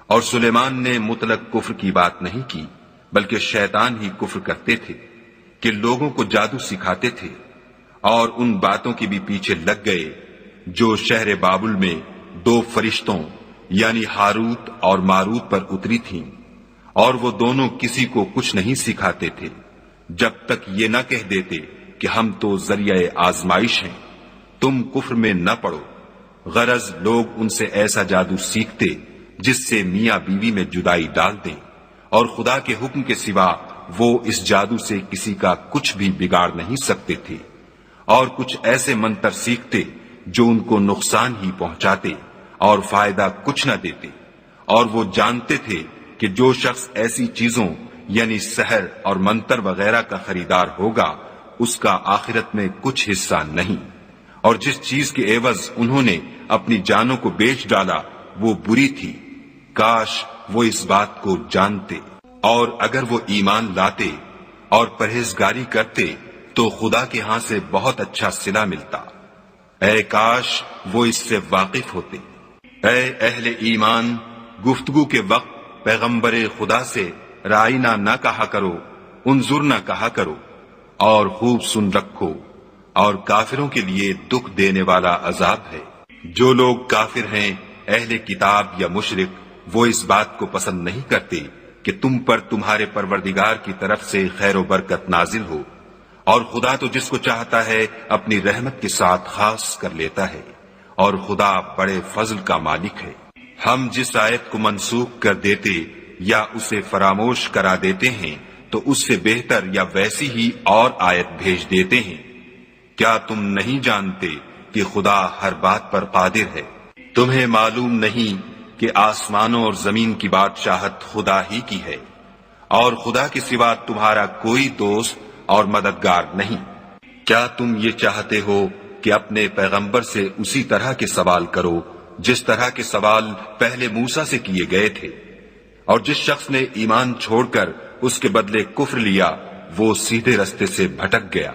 اور سلیمان نے مطلق کفر کی بات نہیں کی بلکہ شیطان ہی کفر کرتے تھے کہ لوگوں کو جادو سکھاتے تھے، اور ان باتوں کی بھی پیچھے لگ گئے جو شہر بابل میں 2 فرشتوں یعنی ہاروت اور ماروت پر اتری تھیں، اور وہ دونوں کسی کو کچھ نہیں سکھاتے تھے جب تک یہ نہ کہہ دیتے کہ ہم تو ذریعہ آزمائش ہیں، تم کفر میں نہ پڑو۔ غرض لوگ ان سے ایسا جادو سیکھتے جس سے میاں بیوی میں جدائی ڈال دیں، اور خدا کے حکم کے سوا وہ اس جادو سے کسی کا کچھ بھی بگاڑ نہیں سکتے تھے، اور کچھ ایسے منتر سیکھتے جو ان کو نقصان ہی پہنچاتے اور فائدہ کچھ نہ دیتے، اور وہ جانتے تھے کہ جو شخص ایسی چیزوں یعنی سحر اور منتر وغیرہ کا خریدار ہوگا اس کا آخرت میں کچھ حصہ نہیں، اور جس چیز کے عوض انہوں نے اپنی جانوں کو بیچ ڈالا وہ بری تھی، کاش وہ اس بات کو جانتے، اور اگر وہ ایمان لاتے اور پرہیزگاری کرتے تو خدا کے ہاں سے بہت اچھا صلہ ملتا، اے کاش وہ اس سے واقف ہوتے۔ اے اہل ایمان، گفتگو کے وقت پیغمبر خدا سے رائنا نہ کہا کرو، انظر نہ کہا کرو، اور خوب سن رکھو، اور کافروں کے لیے دکھ دینے والا عذاب ہے۔ جو لوگ کافر ہیں، اہل کتاب یا مشرک، وہ اس بات کو پسند نہیں کرتے کہ تم پر تمہارے پروردگار کی طرف سے خیر و برکت نازل ہو، اور خدا تو جس کو چاہتا ہے اپنی رحمت کے ساتھ خاص کر لیتا ہے، اور خدا بڑے فضل کا مالک ہے۔ ہم جس آیت کو منسوخ کر دیتے یا اسے فراموش کرا دیتے ہیں تو اس سے بہتر یا ویسی ہی اور آیت بھیج دیتے ہیں۔ کیا تم نہیں جانتے کہ خدا ہر بات پر قادر ہے؟ تمہیں معلوم نہیں کہ آسمانوں اور زمین کی بادشاہت خدا ہی کی ہے، اور خدا کے سوا تمہارا کوئی دوست اور مددگار نہیں۔ کیا تم یہ چاہتے ہو کہ اپنے پیغمبر سے اسی طرح کے سوال کرو جس طرح کے سوال پہلے موسیٰ سے کیے گئے تھے؟ اور جس شخص نے ایمان چھوڑ کر اس کے بدلے کفر لیا وہ سیدھے رستے سے بھٹک گیا۔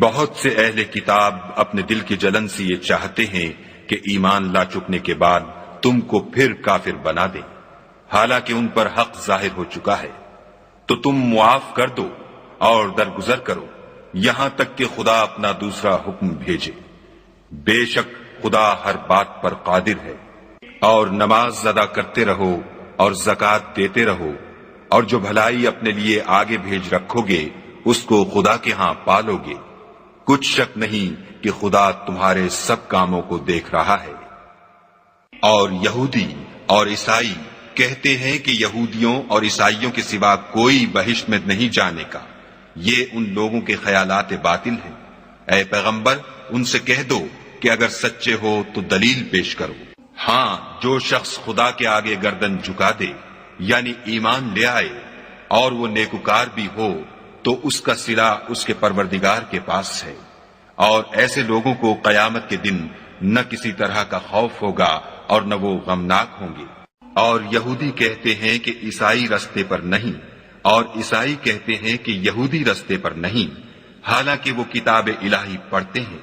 بہت سے اہل کتاب اپنے دل کی جلن سے یہ چاہتے ہیں کہ ایمان لا چکنے کے بعد تم کو پھر کافر بنا دیں، حالانکہ ان پر حق ظاہر ہو چکا ہے، تو تم معاف کر دو اور درگزر کرو یہاں تک کہ خدا اپنا دوسرا حکم بھیجے۔ بے شک خدا ہر بات پر قادر ہے۔ اور نماز ادا کرتے رہو اور زکوٰۃ دیتے رہو، اور جو بھلائی اپنے لیے آگے بھیج رکھو گے اس کو خدا کے ہاں پالو گے، کچھ شک نہیں کہ خدا تمہارے سب کاموں کو دیکھ رہا ہے۔ اور یہودی اور عیسائی کہتے ہیں کہ یہودیوں اور عیسائیوں کے سوا کوئی بہشت میں نہیں جانے کا، یہ ان لوگوں کے خیالات باطل ہیں۔ اے پیغمبر، ان سے کہہ دو کہ اگر سچے ہو تو دلیل پیش کرو۔ ہاں، جو شخص خدا کے آگے گردن جھکا دے یعنی ایمان لے آئے اور وہ نیکوکار بھی ہو تو اس کا صلہ اس کے پروردگار کے پاس ہے، اور ایسے لوگوں کو قیامت کے دن نہ کسی طرح کا خوف ہوگا اور نہ وہ غمناک ہوں گے۔ اور یہودی کہتے ہیں کہ عیسائی رستے پر نہیں، اور عیسائی کہتے ہیں کہ یہودی رستے پر نہیں، حالانکہ وہ کتاب الہی پڑھتے ہیں۔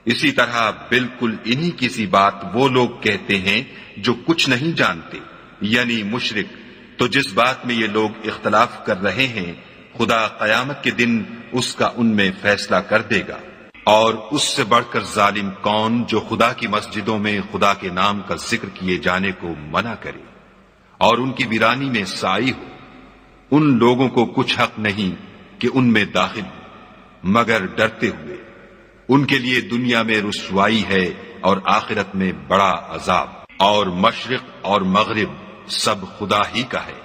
اسی طرح بالکل انہی کی سی بات وہ لوگ کہتے ہیں جو کچھ نہیں جانتے یعنی مشرک۔ تو جس بات میں یہ لوگ اختلاف کر رہے ہیں خدا قیامت کے دن اس کا ان میں فیصلہ کر دے گا۔ اور اس سے بڑھ کر ظالم کون جو خدا کی مسجدوں میں خدا کے نام کا ذکر کیے جانے کو منع کرے اور ان کی ویرانی میں سائی ہو۔ ان لوگوں کو کچھ حق نہیں کہ ان میں داخل ہو مگر ڈرتے ہوئے۔ ان کے لیے دنیا میں رسوائی ہے اور آخرت میں بڑا عذاب۔ اور مشرق اور مغرب سب خدا ہی کا ہے،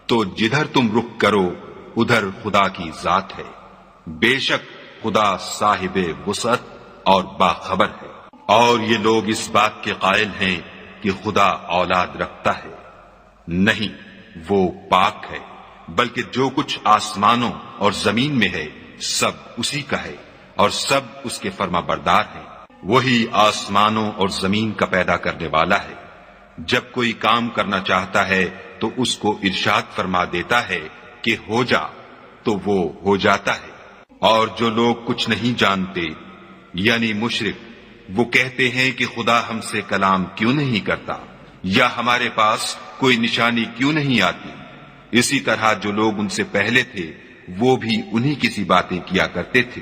تو جدھر تم رخ کرو ادھر خدا کی ذات ہے۔ بے شک خدا صاحب وسعت اور باخبر ہے۔ اور یہ لوگ اس بات کے قائل ہیں کہ خدا اولاد رکھتا ہے، نہیں، وہ پاک ہے، بلکہ جو کچھ آسمانوں اور زمین میں ہے سب اسی کا ہے، اور سب اس کے فرما بردار ہیں۔ وہی آسمانوں اور زمین کا پیدا کرنے والا ہے۔ جب کوئی کام کرنا چاہتا ہے تو اس کو ارشاد فرما دیتا ہے کہ ہو جا، تو وہ ہو جاتا ہے۔ اور جو لوگ کچھ نہیں جانتے یعنی مشرک، وہ کہتے ہیں کہ خدا ہم سے کلام کیوں نہیں کرتا، یا ہمارے پاس کوئی نشانی کیوں نہیں آتی۔ اسی طرح جو لوگ ان سے پہلے تھے وہ بھی انہی کی سی باتیں کیا کرتے تھے۔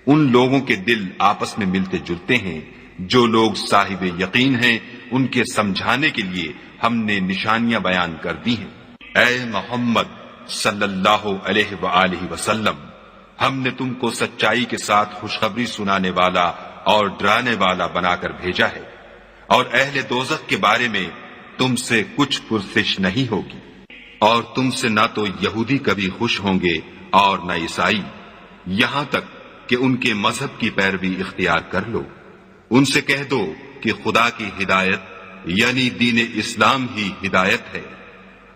ان لوگوں کے دل آپس میں ملتے جلتے ہیں۔ جو لوگ صاحب یقین ہیں ان کے سمجھانے کے لیے ہم نے نشانیاں بیان کر دی ہیں۔ اے محمد صلی اللہ علیہ وآلہ وسلم، ہم نے تم کو سچائی کے ساتھ خوشخبری سنانے والا اور ڈرانے والا بنا کر بھیجا ہے۔ اور اہل دوزخ کے بارے میں تم سے کچھ پرسش نہیں ہوگی، اور تم سے نہ تو یہودی کبھی خوش ہوں گے اور نہ عیسائی، یہاں تک کہ ان کے مذہب کی پیروی اختیار کر لو۔ ان سے کہہ دو کہ خدا کی ہدایت یعنی دین اسلام ہی ہدایت ہے،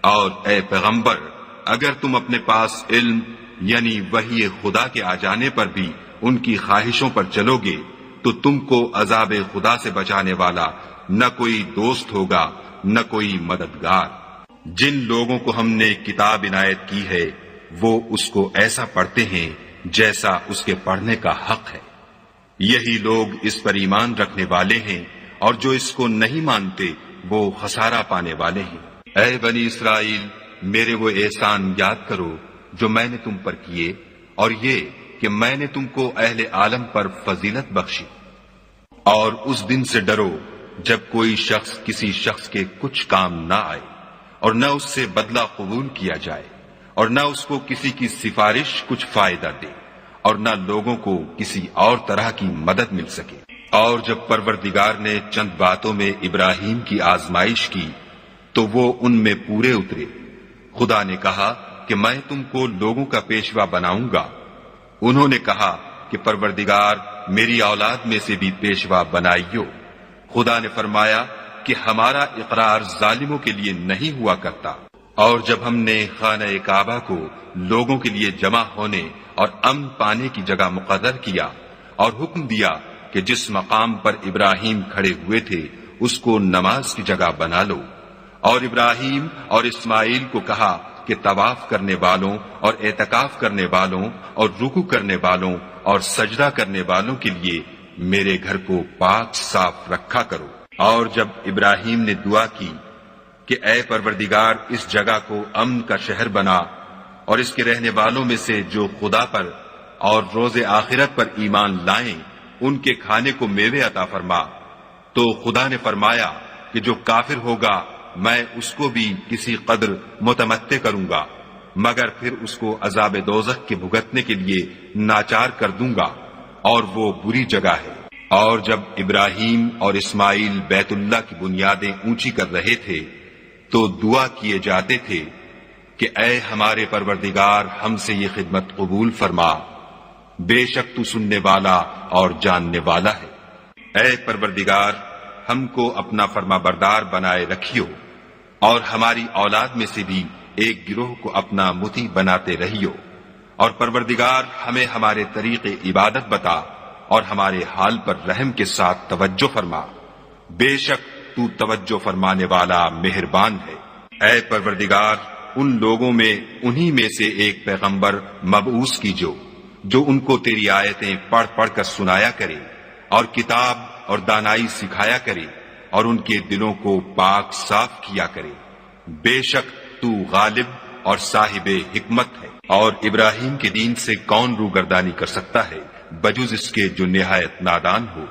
اور اے پیغمبر اگر تم اپنے پاس علم یعنی وحی خدا کے آ جانے پر بھی ان کی خواہشوں پر چلو گے تو تم کو عذاب خدا سے بچانے والا نہ کوئی دوست ہوگا نہ کوئی مددگار۔ جن لوگوں کو ہم نے کتاب عنایت کی ہے وہ اس کو ایسا پڑھتے ہیں جیسا اس کے پڑھنے کا حق ہے، یہی لوگ اس پر ایمان رکھنے والے ہیں، اور جو اس کو نہیں مانتے وہ خسارہ پانے والے ہیں۔ اے بنی اسرائیل، میرے وہ احسان یاد کرو جو میں نے تم پر کیے، اور یہ کہ میں نے تم کو اہل عالم پر فضیلت بخشی۔ اور اس دن سے ڈرو جب کوئی شخص کسی شخص کے کچھ کام نہ آئے، اور نہ اس سے بدلہ قبول کیا جائے، اور نہ اس کو کسی کی سفارش کچھ فائدہ دے، اور نہ لوگوں کو کسی اور طرح کی مدد مل سکے۔ اور جب پروردگار نے چند باتوں میں ابراہیم کی آزمائش کی تو وہ ان میں پورے اترے۔ خدا نے کہا کہ میں تم کو لوگوں کا پیشوا بناؤں گا۔ انہوں نے کہا کہ پروردگار میری اولاد میں سے بھی پیشوا بنائیو۔ خدا نے فرمایا کہ ہمارا اقرار ظالموں کے لیے نہیں ہوا کرتا۔ اور جب ہم نے خانہ کعبہ کو لوگوں کے لیے جمع ہونے اور امن پانے کی جگہ مقرر کیا اور حکم دیا کہ جس مقام پر ابراہیم کھڑے ہوئے تھے اس کو نماز کی جگہ بنا لو، اور ابراہیم اور اسماعیل کو کہا کہ طواف کرنے والوں اور اعتکاف کرنے والوں اور رکوع کرنے والوں اور سجدہ کرنے والوں کے لیے میرے گھر کو پاک صاف رکھا کرو۔ اور جب ابراہیم نے دعا کی کہ اے پروردگار اس جگہ کو امن کا شہر بنا، اور اس کے رہنے والوں میں سے جو خدا پر اور روز آخرت پر ایمان لائیں ان کے کھانے کو میوے عطا فرما، تو خدا نے فرمایا کہ جو کافر ہوگا میں اس کو بھی کسی قدر متمتع کروں گا، مگر پھر اس کو عذاب دوزخ کے بھگتنے کے لیے ناچار کر دوں گا، اور وہ بری جگہ ہے۔ اور جب ابراہیم اور اسماعیل بیت اللہ کی بنیادیں اونچی کر رہے تھے تو دعا کیے جاتے تھے کہ اے ہمارے پروردگار ہم سے یہ خدمت قبول فرما، بے شک تو سننے والا اور جاننے والا ہے۔ اے پروردگار ہم کو اپنا فرما بردار بنائے رکھیو، اور ہماری اولاد میں سے بھی ایک گروہ کو اپنا مطیع بناتے رہیو، اور پروردگار ہمیں ہمارے طریق عبادت بتا اور ہمارے حال پر رحم کے ساتھ توجہ فرما، بے شک تو توجہ فرمانے والا مہربان ہے۔ اے پروردگار ان لوگوں میں انہی میں سے ایک پیغمبر مبعوث کیجو جو ان کو تیری آیتیں پڑھ پڑھ کر سنایا کرے اور کتاب اور دانائی سکھایا کرے اور ان کے دلوں کو پاک صاف کیا کرے، بے شک تو غالب اور صاحب حکمت ہے۔ اور ابراہیم کے دین سے کون روگردانی کر سکتا ہے بجز اس کے جو نہایت نادان ہو۔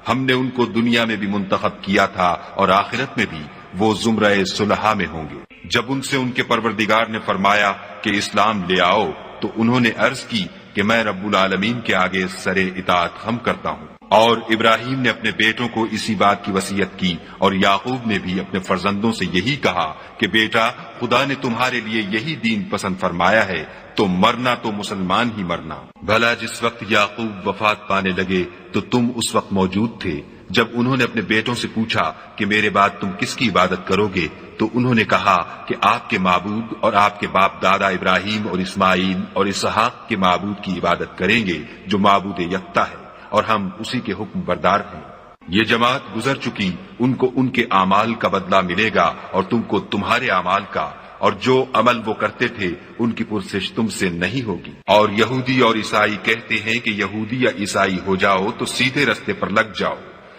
ہم نے ان کو دنیا میں بھی منتخب کیا تھا اور آخرت میں بھی وہ زمرہ صلحاء میں ہوں گے۔ جب ان سے ان کے پروردگار نے فرمایا کہ اسلام لے آؤ تو انہوں نے عرض کی کہ میں رب العالمین کے آگے سر اطاعت خم کرتا ہوں۔ اور ابراہیم نے اپنے بیٹوں کو اسی بات کی وصیت کی، اور یعقوب نے بھی اپنے فرزندوں سے یہی کہا کہ بیٹا خدا نے تمہارے لیے یہی دین پسند فرمایا ہے تو مرنا تو مسلمان ہی مرنا۔ بھلا جس وقت یعقوب وفات پانے لگے تو تم اس وقت موجود تھے جب انہوں نے اپنے بیٹوں سے پوچھا کہ میرے بعد تم کس کی عبادت کرو گے، تو انہوں نے کہا کہ آپ کے معبود اور آپ کے باپ دادا ابراہیم اور اسماعیل اور اسحاق کے معبود کی عبادت کریں گے جو معبود یکتا ہے، اور ہم اسی کے حکم بردار ہیں۔ یہ جماعت گزر چکی، ان کو ان کے اعمال کا بدلہ ملے گا اور تم کو تمہارے اعمال کا، اور جو عمل وہ کرتے تھے ان کی پرسش تم سے نہیں ہوگی۔ اور یہودی اور عیسائی کہتے ہیں کہ یہودی یا عیسائی ہو جاؤ تو سیدھے رستے پر لگ جاؤ۔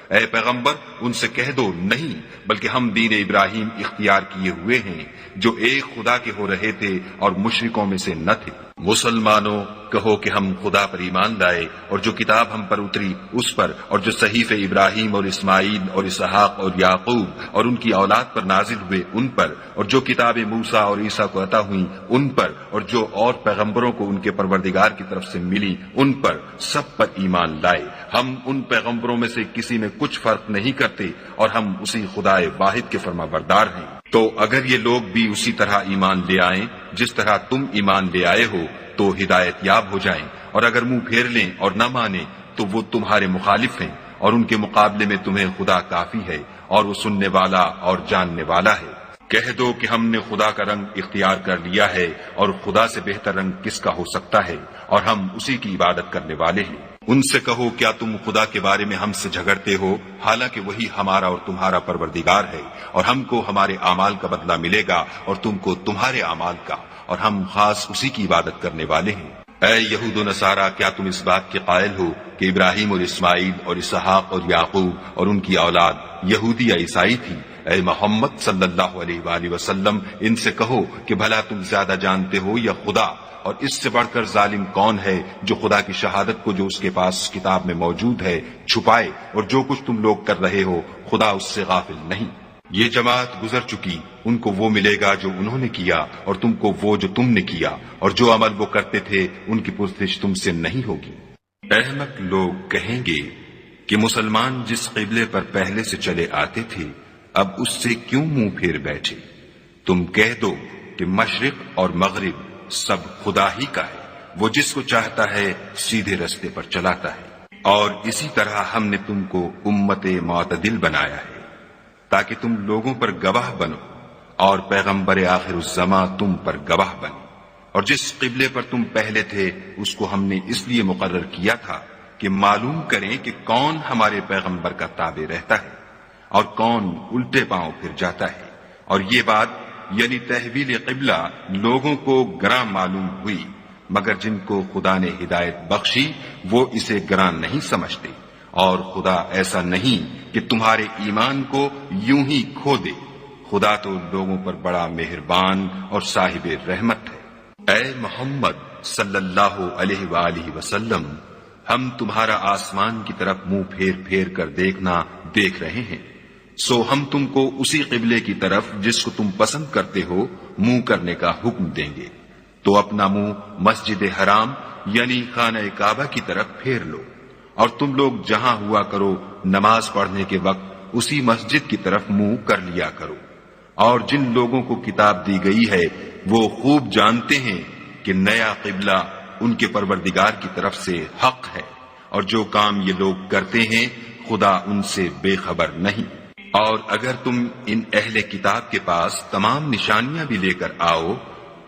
اے پیغمبر ان سے کہہ دو نہیں، بلکہ ہم دین ابراہیم اختیار کیے ہوئے ہیں جو ایک خدا کے ہو رہے تھے اور مشرکوں میں سے نہ تھے۔ مسلمانوں کہو کہ ہم خدا پر ایمان لائے اور جو کتاب ہم پر اتری اس پر، اور جو صحیفے ابراہیم اور اسماعیل اور اسحاق اور یعقوب اور ان کی اولاد پر نازل ہوئے ان پر، اور جو کتابیں موسیٰ اور عیسیٰ کو عطا ہوئیں ان پر، اور جو اور پیغمبروں کو ان کے پروردگار کی طرف سے ملی ان پر، سب پر ایمان لائے۔ ہم ان پیغمبروں میں سے کسی میں کچھ فرق نہیں کرتے اور ہم اسی خدا واحد کے فرما بردار ہیں۔ تو اگر یہ لوگ بھی اسی طرح ایمان لے آئیں جس طرح تم ایمان لے آئے ہو تو ہدایت یاب ہو جائیں، اور اگر منہ پھیر لیں اور نہ مانیں تو وہ تمہارے مخالف ہیں، اور ان کے مقابلے میں تمہیں خدا کافی ہے، اور وہ سننے والا اور جاننے والا ہے۔ کہہ دو کہ ہم نے خدا کا رنگ اختیار کر لیا ہے، اور خدا سے بہتر رنگ کس کا ہو سکتا ہے، اور ہم اسی کی عبادت کرنے والے ہیں۔ ان سے کہو کیا تم خدا کے بارے میں ہم سے جھگڑتے ہو، حالانکہ وہی ہمارا اور تمہارا پروردگار ہے، اور ہم کو ہمارے اعمال کا بدلہ ملے گا اور تم کو تمہارے اعمال کا، اور ہم خاص اسی کی عبادت کرنے والے ہیں۔ اے یہود و نصارا، کیا تم اس بات کے قائل ہو کہ ابراہیم اور اسماعیل اور اسحاق اور یعقوب اور ان کی اولاد یہودی یا عیسائی تھی؟ اے محمد صلی اللہ علیہ وآلہ وسلم، ان سے کہو کہ بھلا تم زیادہ جانتے ہو یا خدا؟ اور اس سے بڑھ کر ظالم کون ہے جو خدا کی شہادت کو جو اس کے پاس کتاب میں موجود ہے چھپائے، اور جو کچھ تم لوگ کر رہے ہو خدا اس سے غافل نہیں۔ یہ جماعت گزر چکی، ان کو وہ ملے گا جو انہوں نے کیا، اور تم کو وہ جو تم نے کیا، اور جو عمل وہ کرتے تھے ان کی پرسش تم سے نہیں ہوگی۔ احمق لوگ کہیں گے کہ مسلمان جس قبلے پر پہلے سے چلے آتے تھے اب اس سے کیوں منہ پھیر بیٹھے؟ تم کہہ دو کہ مشرق اور مغرب سب خدا ہی کا ہے، وہ جس کو چاہتا ہے سیدھے رستے پر چلاتا ہے، اور اسی طرح ہم نے تم کو امت معتدل بنایا ہے تاکہ تم لوگوں پر گواہ بنو، اور پیغمبر آخر الزماں تم پر گواہ بنے۔ اور جس قبلے پر تم پہلے تھے اس کو ہم نے اس لیے مقرر کیا تھا کہ معلوم کریں کہ کون ہمارے پیغمبر کا تابع رہتا ہے اور کون الٹے پاؤں پھر جاتا ہے۔ اور یہ بات یعنی تحویل قبلہ لوگوں کو گراں معلوم ہوئی، مگر جن کو خدا نے ہدایت بخشی وہ اسے گراں نہیں سمجھتے، اور خدا ایسا نہیں کہ تمہارے ایمان کو یوں ہی کھو دے۔ خدا تو لوگوں پر بڑا مہربان اور صاحب رحمت ہے۔ اے محمد صلی اللہ علیہ وآلہ وسلم، ہم تمہارا آسمان کی طرف منہ پھیر پھیر کر دیکھنا دیکھ رہے ہیں، سو ہم تم کو اسی قبلے کی طرف جس کو تم پسند کرتے ہو منہ کرنے کا حکم دیں گے، تو اپنا منہ مسجد حرام یعنی خانہ کعبہ کی طرف پھیر لو، اور تم لوگ جہاں ہوا کرو نماز پڑھنے کے وقت اسی مسجد کی طرف منہ کر لیا کرو۔ اور جن لوگوں کو کتاب دی گئی ہے وہ خوب جانتے ہیں کہ نیا قبلہ ان کے پروردگار کی طرف سے حق ہے، اور جو کام یہ لوگ کرتے ہیں خدا ان سے بے خبر نہیں۔ اور اگر تم ان اہل کتاب کے پاس تمام نشانیاں بھی لے کر آؤ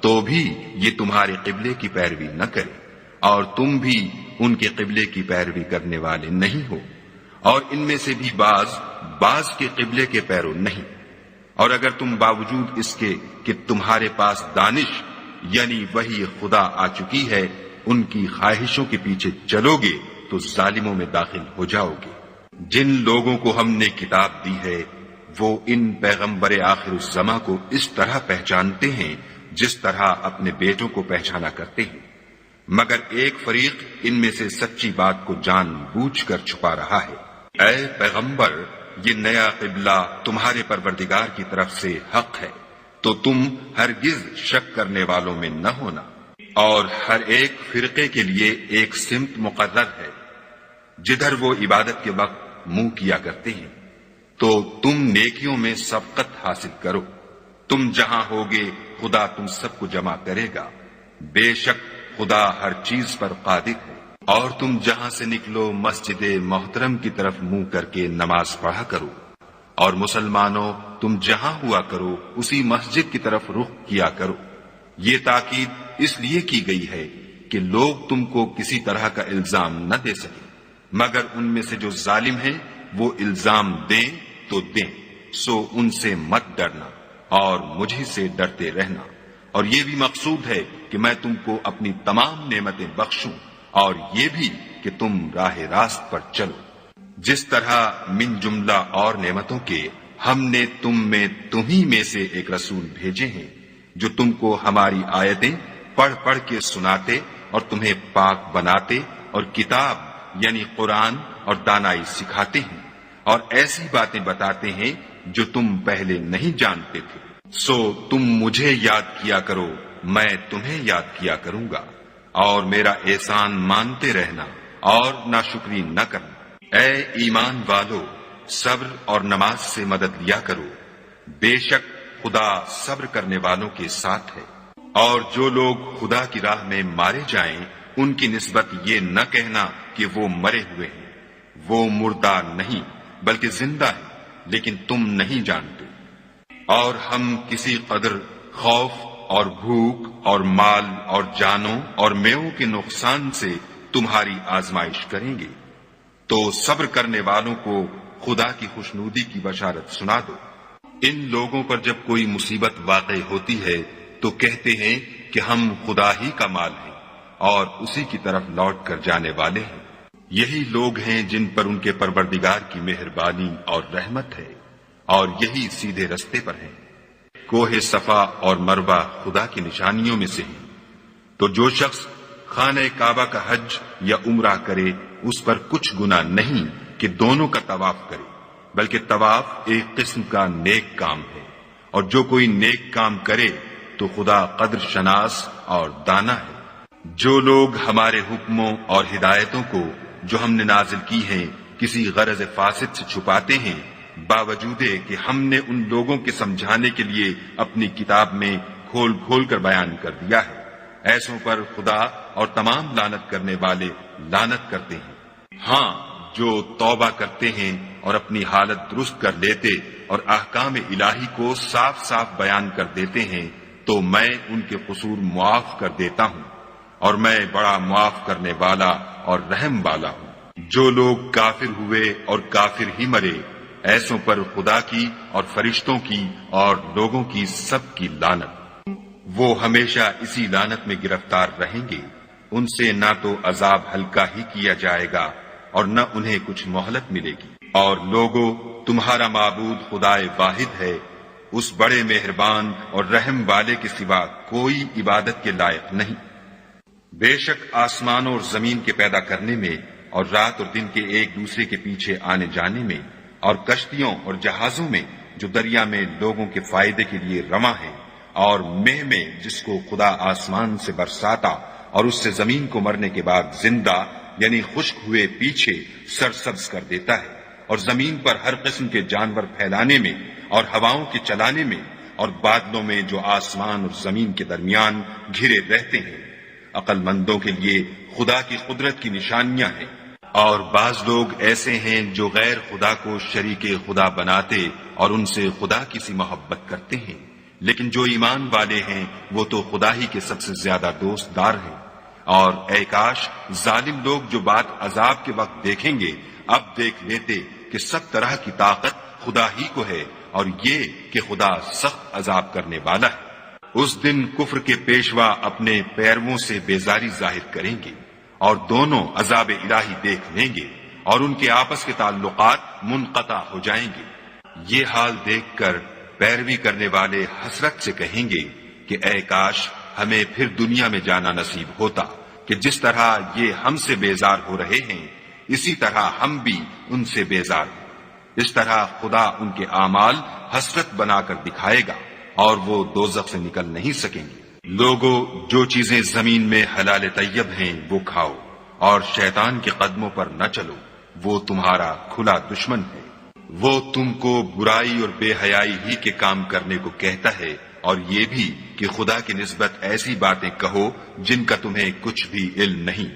تو بھی یہ تمہارے قبلے کی پیروی نہ کرے، اور تم بھی ان کے قبلے کی پیروی کرنے والے نہیں ہو، اور ان میں سے بھی بعض کے قبلے کے پیرو نہیں۔ اور اگر تم باوجود اس کے کہ تمہارے پاس دانش یعنی وہی خدا آ چکی ہے ان کی خواہشوں کے پیچھے چلو گے تو ظالموں میں داخل ہو جاؤ گے۔ جن لوگوں کو ہم نے کتاب دی ہے وہ ان پیغمبر آخر الزماں کو اس طرح پہچانتے ہیں جس طرح اپنے بیٹوں کو پہچانا کرتے ہیں، مگر ایک فریق ان میں سے سچی بات کو جان بوجھ کر چھپا رہا ہے۔ اے پیغمبر، یہ نیا قبلہ تمہارے پروردگار کی طرف سے حق ہے، تو تم ہرگز شک کرنے والوں میں نہ ہونا، اور ہر ایک فرقے کے لیے ایک سمت مقرر ہے جدھر وہ عبادت کے وقت منہ کیا کرتے ہیں، تو تم نیکیوں میں سبقت حاصل کرو۔ تم جہاں ہوگے خدا تم سب کو جمع کرے گا، بے شک خدا ہر چیز پر قادر ہے۔ اور تم جہاں سے نکلو مسجد محترم کی طرف منہ کر کے نماز پڑھا کرو، اور مسلمانوں تم جہاں ہوا کرو اسی مسجد کی طرف رخ کیا کرو۔ یہ تاکید اس لیے کی گئی ہے کہ لوگ تم کو کسی طرح کا الزام نہ دے سکے، مگر ان میں سے جو ظالم ہیں وہ الزام دیں تو دیں، سو ان سے مت ڈرنا اور مجھے سے ڈرتے رہنا۔ اور یہ بھی مقصود ہے کہ میں تم کو اپنی تمام نعمتیں بخشوں، اور یہ بھی کہ تم راہ راست پر چلو۔ جس طرح من جملہ اور نعمتوں کے ہم نے تمہیں میں سے ایک رسول بھیجے ہیں جو تم کو ہماری آیتیں پڑھ پڑھ کے سناتے اور تمہیں پاک بناتے اور کتاب یعنی قرآن اور دانائی سکھاتے ہیں اور ایسی باتیں بتاتے ہیں جو تم پہلے نہیں جانتے تھے۔ سو تم مجھے یاد کیا کرو، میں تمہیں یاد کیا کروں گا، اور میرا احسان مانتے رہنا اور ناشکری نہ کرنا۔ اے ایمان والو، صبر اور نماز سے مدد لیا کرو، بے شک خدا صبر کرنے والوں کے ساتھ ہے۔ اور جو لوگ خدا کی راہ میں مارے جائیں ان کی نسبت یہ نہ کہنا کہ وہ مرے ہوئے ہیں، وہ مردہ نہیں بلکہ زندہ ہے، لیکن تم نہیں جانتے۔ اور ہم کسی قدر خوف اور بھوک اور مال اور جانوں اور میووں کے نقصان سے تمہاری آزمائش کریں گے، تو صبر کرنے والوں کو خدا کی خوشنودی کی بشارت سنا دو۔ ان لوگوں پر جب کوئی مصیبت واقع ہوتی ہے تو کہتے ہیں کہ ہم خدا ہی کا مال ہیں اور اسی کی طرف لوٹ کر جانے والے ہیں۔ یہی لوگ ہیں جن پر ان کے پروردگار کی مہربانی اور رحمت ہے، اور یہی سیدھے رستے پر ہیں۔ کوہ صفا اور مروہ خدا کی نشانیوں میں سے ہیں، تو جو شخص خانہ کعبہ کا حج یا عمرہ کرے اس پر کچھ گناہ نہیں کہ دونوں کا طواف کرے، بلکہ طواف ایک قسم کا نیک کام ہے، اور جو کوئی نیک کام کرے تو خدا قدر شناس اور دانا ہے۔ جو لوگ ہمارے حکموں اور ہدایتوں کو جو ہم نے نازل کی ہیں کسی غرض فاسد سے چھپاتے ہیں، باوجود کہ ہم نے ان لوگوں کے سمجھانے کے لیے اپنی کتاب میں کھول کھول کر بیان کر دیا ہے، ایسوں پر خدا اور تمام لعنت کرنے والے لعنت کرتے ہیں۔ ہاں، جو توبہ کرتے ہیں اور اپنی حالت درست کر لیتے اور احکام الہی کو صاف صاف بیان کر دیتے ہیں تو میں ان کے قصور معاف کر دیتا ہوں، اور میں بڑا معاف کرنے والا اور رحم والا ہوں۔ جو لوگ کافر ہوئے اور کافر ہی مرے، ایسوں پر خدا کی اور فرشتوں کی اور لوگوں کی سب کی لعنت۔ وہ ہمیشہ اسی لعنت میں گرفتار رہیں گے، ان سے نہ تو عذاب ہلکا ہی کیا جائے گا اور نہ انہیں کچھ مہلت ملے گی۔ اور لوگوں، تمہارا معبود خدائے واحد ہے، اس بڑے مہربان اور رحم والے کے سوا کوئی عبادت کے لائق نہیں۔ بے شک آسمانوں اور زمین کے پیدا کرنے میں اور رات اور دن کے ایک دوسرے کے پیچھے آنے جانے میں اور کشتیوں اور جہازوں میں جو دریا میں لوگوں کے فائدے کے لیے رواں ہیں، اور مہ میں جس کو خدا آسمان سے برساتا اور اس سے زمین کو مرنے کے بعد زندہ یعنی خشک ہوئے پیچھے سرسبز کر دیتا ہے، اور زمین پر ہر قسم کے جانور پھیلانے میں اور ہواؤں کے چلانے میں اور بادلوں میں جو آسمان اور زمین کے درمیان گھرے رہتے ہیں، عقل مندوں کے لیے خدا کی قدرت کی نشانیاں ہیں۔ اور بعض لوگ ایسے ہیں جو غیر خدا کو شریک خدا بناتے اور ان سے خدا کی سی محبت کرتے ہیں، لیکن جو ایمان والے ہیں وہ تو خدا ہی کے سب سے زیادہ دوست دار ہیں۔ اور اے کاش ظالم لوگ جو بات عذاب کے وقت دیکھیں گے اب دیکھ لیتے کہ سب طرح کی طاقت خدا ہی کو ہے، اور یہ کہ خدا سخت عذاب کرنے والا ہے۔ اس دن کفر کے پیشوا اپنے پیرووں سے بیزاری ظاہر کریں گے اور دونوں عذاب الہی دیکھ لیں گے اور ان کے آپس کے تعلقات منقطع ہو جائیں گے۔ یہ حال دیکھ کر پیروی کرنے والے حسرت سے کہیں گے کہ اے کاش ہمیں پھر دنیا میں جانا نصیب ہوتا کہ جس طرح یہ ہم سے بیزار ہو رہے ہیں اسی طرح ہم بھی ان سے بیزار ہیں۔ اس طرح خدا ان کے اعمال حسرت بنا کر دکھائے گا اور وہ دوزخ سے نکل نہیں سکیں گے۔ لوگوں، جو چیزیں زمین میں حلال طیب ہیں وہ کھاؤ، اور شیطان کے قدموں پر نہ چلو، وہ تمہارا کھلا دشمن ہے۔ وہ تم کو برائی اور بے حیائی ہی کے کام کرنے کو کہتا ہے، اور یہ بھی کہ خدا کی نسبت ایسی باتیں کہو جن کا تمہیں کچھ بھی علم نہیں۔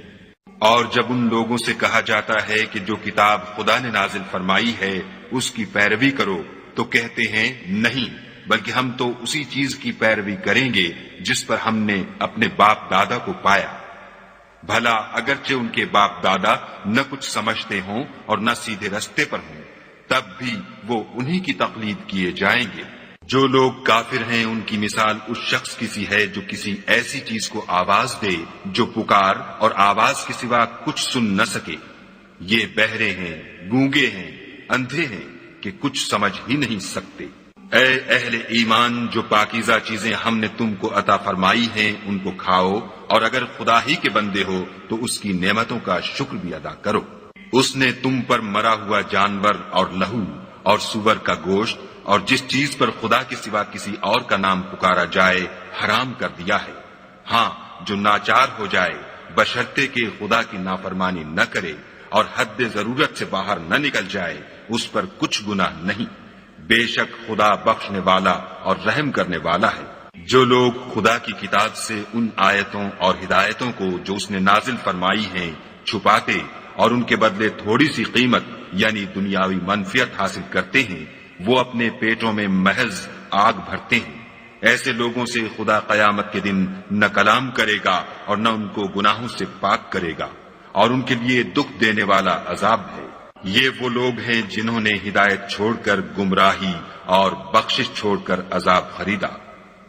اور جب ان لوگوں سے کہا جاتا ہے کہ جو کتاب خدا نے نازل فرمائی ہے اس کی پیروی کرو تو کہتے ہیں نہیں، بلکہ ہم تو اسی چیز کی پیروی کریں گے جس پر ہم نے اپنے باپ دادا کو پایا۔ بھلا اگرچہ ان کے باپ دادا نہ کچھ سمجھتے ہوں اور نہ سیدھے رستے پر ہوں، تب بھی وہ انہی کی تقلید کیے جائیں گے۔ جو لوگ کافر ہیں ان کی مثال اس شخص کی سی ہے جو کسی ایسی چیز کو آواز دے جو پکار اور آواز کے سوا کچھ سن نہ سکے۔ یہ بہرے ہیں، گونگے ہیں، اندھے ہیں کہ کچھ سمجھ ہی نہیں سکتے۔ اے اہل ایمان، جو پاکیزہ چیزیں ہم نے تم کو عطا فرمائی ہیں ان کو کھاؤ، اور اگر خدا ہی کے بندے ہو تو اس کی نعمتوں کا شکر بھی ادا کرو۔ اس نے تم پر مرا ہوا جانور اور لہو اور سور کا گوشت اور جس چیز پر خدا کے سوا کسی اور کا نام پکارا جائے حرام کر دیا ہے۔ ہاں، جو ناچار ہو جائے بشرطے کہ خدا کی نافرمانی نہ کرے اور حد ضرورت سے باہر نہ نکل جائے، اس پر کچھ گناہ نہیں۔ بے شک خدا بخشنے والا اور رحم کرنے والا ہے۔ جو لوگ خدا کی کتاب سے ان آیتوں اور ہدایتوں کو جو اس نے نازل فرمائی ہیں چھپاتے اور ان کے بدلے تھوڑی سی قیمت یعنی دنیاوی منفعت حاصل کرتے ہیں، وہ اپنے پیٹوں میں محض آگ بھرتے ہیں۔ ایسے لوگوں سے خدا قیامت کے دن نہ کلام کرے گا اور نہ ان کو گناہوں سے پاک کرے گا، اور ان کے لیے دکھ دینے والا عذاب ہے۔ یہ وہ لوگ ہیں جنہوں نے ہدایت چھوڑ کر گمراہی اور بخشش چھوڑ کر عذاب خریدا۔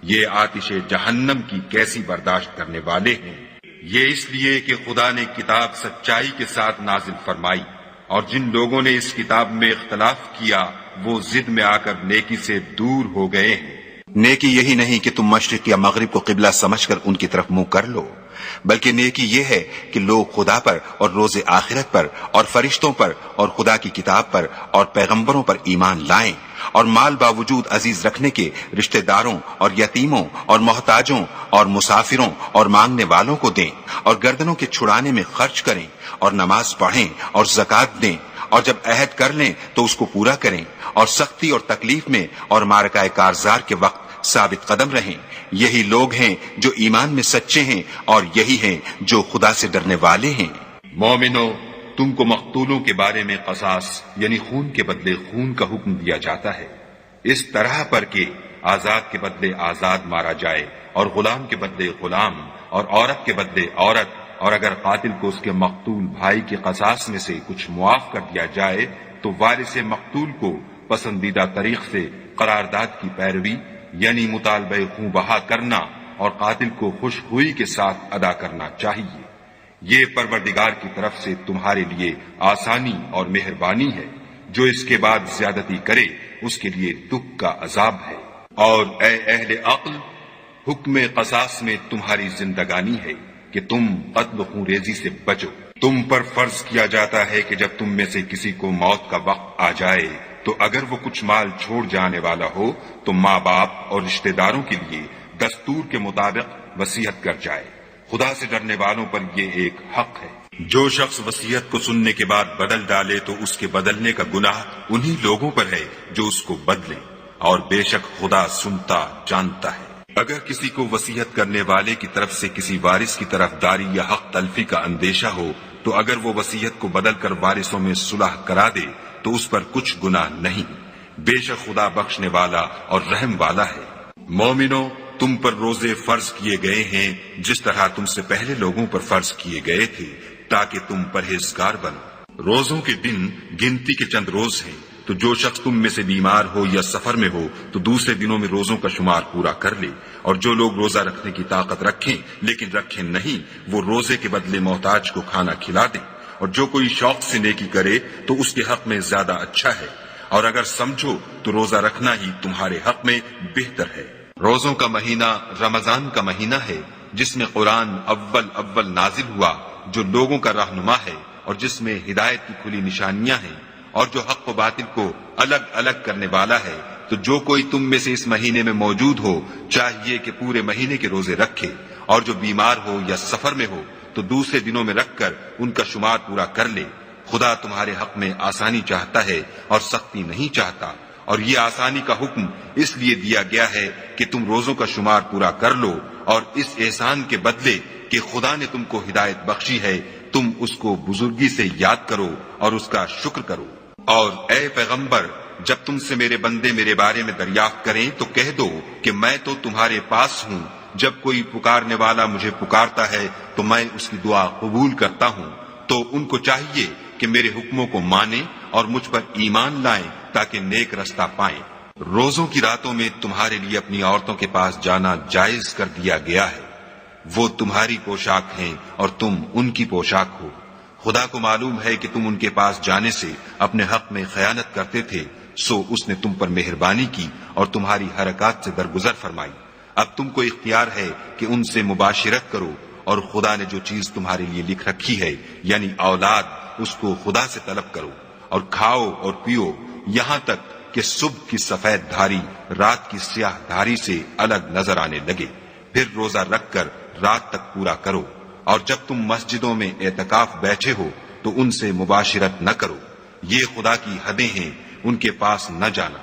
یہ آتش جہنم کی کیسی برداشت کرنے والے ہیں۔ یہ اس لیے کہ خدا نے کتاب سچائی کے ساتھ نازل فرمائی، اور جن لوگوں نے اس کتاب میں اختلاف کیا وہ ضد میں آ کر نیکی سے دور ہو گئے ہیں۔ نیکی یہی نہیں کہ تم مشرق یا مغرب کو قبلہ سمجھ کر ان کی طرف منہ کر لو، بلکہ نیکی یہ ہے کہ لوگ خدا پر اور روز آخرت پر اور فرشتوں پر اور خدا کی کتاب پر اور پیغمبروں پر ایمان لائیں، اور مال باوجود عزیز رکھنے کے رشتہ داروں اور یتیموں اور محتاجوں اور مسافروں اور مانگنے والوں کو دیں، اور گردنوں کے چھڑانے میں خرچ کریں، اور نماز پڑھیں اور زکوٰۃ دیں، اور جب عہد کر لیں تو اس کو پورا کریں، اور سختی اور تکلیف میں اور معرکہ کارزار کے وقت ثابت قدم رہیں۔ یہی لوگ ہیں جو ایمان میں سچے ہیں، اور یہی ہیں جو خدا سے ڈرنے والے ہیں۔ مومنو، تم کو مقتولوں کے بارے میں قصاص یعنی خون کے بدلے خون کا حکم دیا جاتا ہے، اس طرح پر کہ آزاد کے بدلے آزاد مارا جائے، اور غلام کے بدلے غلام، اور عورت کے بدلے عورت، اور اگر قاتل کو اس کے مقتول بھائی کے قصاص میں سے کچھ معاف کر دیا جائے تو وارث مقتول کو پسندیدہ طریق سے قرارداد کی پیروی یعنی مطالبہ خون بہا کرنا اور قاتل کو خوش ہوئی کے ساتھ ادا کرنا چاہیے۔ یہ پروردگار کی طرف سے تمہارے لیے آسانی اور مہربانی ہے۔ جو اس کے بعد زیادتی کرے اس کے لیے دکھ کا عذاب ہے۔ اور اے اہل عقل، حکم قصاص میں تمہاری زندگانی ہے کہ تم قتل و خون ریزی سے بچو۔ تم پر فرض کیا جاتا ہے کہ جب تم میں سے کسی کو موت کا وقت آ جائے تو اگر وہ کچھ مال چھوڑ جانے والا ہو تو ماں باپ اور رشتہ داروں کے لیے دستور کے مطابق وصیت کر جائے۔ خدا سے ڈرنے والوں پر یہ ایک حق ہے۔ جو شخص وصیت کو سننے کے بعد بدل ڈالے تو اس کے بدلنے کا گناہ انہی لوگوں پر ہے جو اس کو بدلیں، اور بے شک خدا سنتا جانتا ہے۔ اگر کسی کو وصیت کرنے والے کی طرف سے کسی وارث کی طرف داری یا حق تلفی کا اندیشہ ہو تو اگر وہ وصیت کو بدل کر وارثوں میں صلح کرا دے تو اس پر کچھ گناہ نہیں، بے شک خدا بخشنے والا اور رحم والا ہے۔ مومنو، تم پر روزے فرض کیے گئے ہیں جس طرح تم سے پہلے لوگوں پر فرض کیے گئے تھے تاکہ تم پرہیزگار بنو۔ روزوں کے دن گنتی کے چند روز ہیں، تو جو شخص تم میں سے بیمار ہو یا سفر میں ہو تو دوسرے دنوں میں روزوں کا شمار پورا کر لے، اور جو لوگ روزہ رکھنے کی طاقت رکھیں لیکن رکھیں نہیں وہ روزے کے بدلے محتاج کو کھانا کھلا دیں، اور جو کوئی شوق سے نیکی کرے تو اس کے حق میں زیادہ اچھا ہے، اور اگر سمجھو تو روزہ رکھنا ہی تمہارے حق میں بہتر ہے۔ روزوں کا مہینہ رمضان کا مہینہ ہے جس میں قرآن اول نازل ہوا، جو لوگوں کا رہنما ہے اور جس میں ہدایت کی کھلی نشانیاں ہیں، اور جو حق و باطل کو الگ الگ کرنے والا ہے۔ تو جو کوئی تم میں سے اس مہینے میں موجود ہو چاہیے کہ پورے مہینے کے روزے رکھے، اور جو بیمار ہو یا سفر میں ہو تو دوسرے دنوں میں رکھ کر ان کا شمار پورا کر لے۔ خدا تمہارے حق میں آسانی چاہتا ہے اور سختی نہیں چاہتا، اور یہ آسانی کا حکم اس لیے دیا گیا ہے کہ تم روزوں کا شمار پورا کر لو، اور اس احسان کے بدلے کہ خدا نے تم کو ہدایت بخشی ہے تم اس کو بزرگی سے یاد کرو اور اس کا شکر کرو۔ اور اے پیغمبر، جب تم سے میرے بندے میرے بارے میں دریافت کریں تو کہہ دو کہ میں تو تمہارے پاس ہوں، جب کوئی پکارنے والا مجھے پکارتا ہے تو میں اس کی دعا قبول کرتا ہوں۔ تو ان کو چاہیے کہ میرے حکموں کو مانیں اور مجھ پر ایمان لائیں تاکہ نیک رستہ پائیں۔ روزوں کی راتوں میں تمہارے لیے اپنی عورتوں کے پاس جانا جائز کر دیا گیا ہے، وہ تمہاری پوشاک ہیں اور تم ان کی پوشاک ہو۔ خدا کو معلوم ہے کہ تم ان کے پاس جانے سے اپنے حق میں خیانت کرتے تھے، سو اس نے تم پر مہربانی کی اور تمہاری حرکات سے درگزر فرمائی۔ اب تم کو اختیار ہے کہ ان سے مباشرت کرو، اور خدا نے جو چیز تمہارے لیے لکھ رکھی ہے یعنی اولاد، اس کو خدا سے طلب کرو، اور کھاؤ اور پیو یہاں تک کہ صبح کی سفید دھاری رات کی سیاہ دھاری سے الگ نظر آنے لگے، پھر روزہ رکھ کر رات تک پورا کرو، اور جب تم مسجدوں میں اعتکاف بیٹھے ہو تو ان سے مباشرت نہ کرو، یہ خدا کی حدیں ہیں، ان کے پاس نہ جانا۔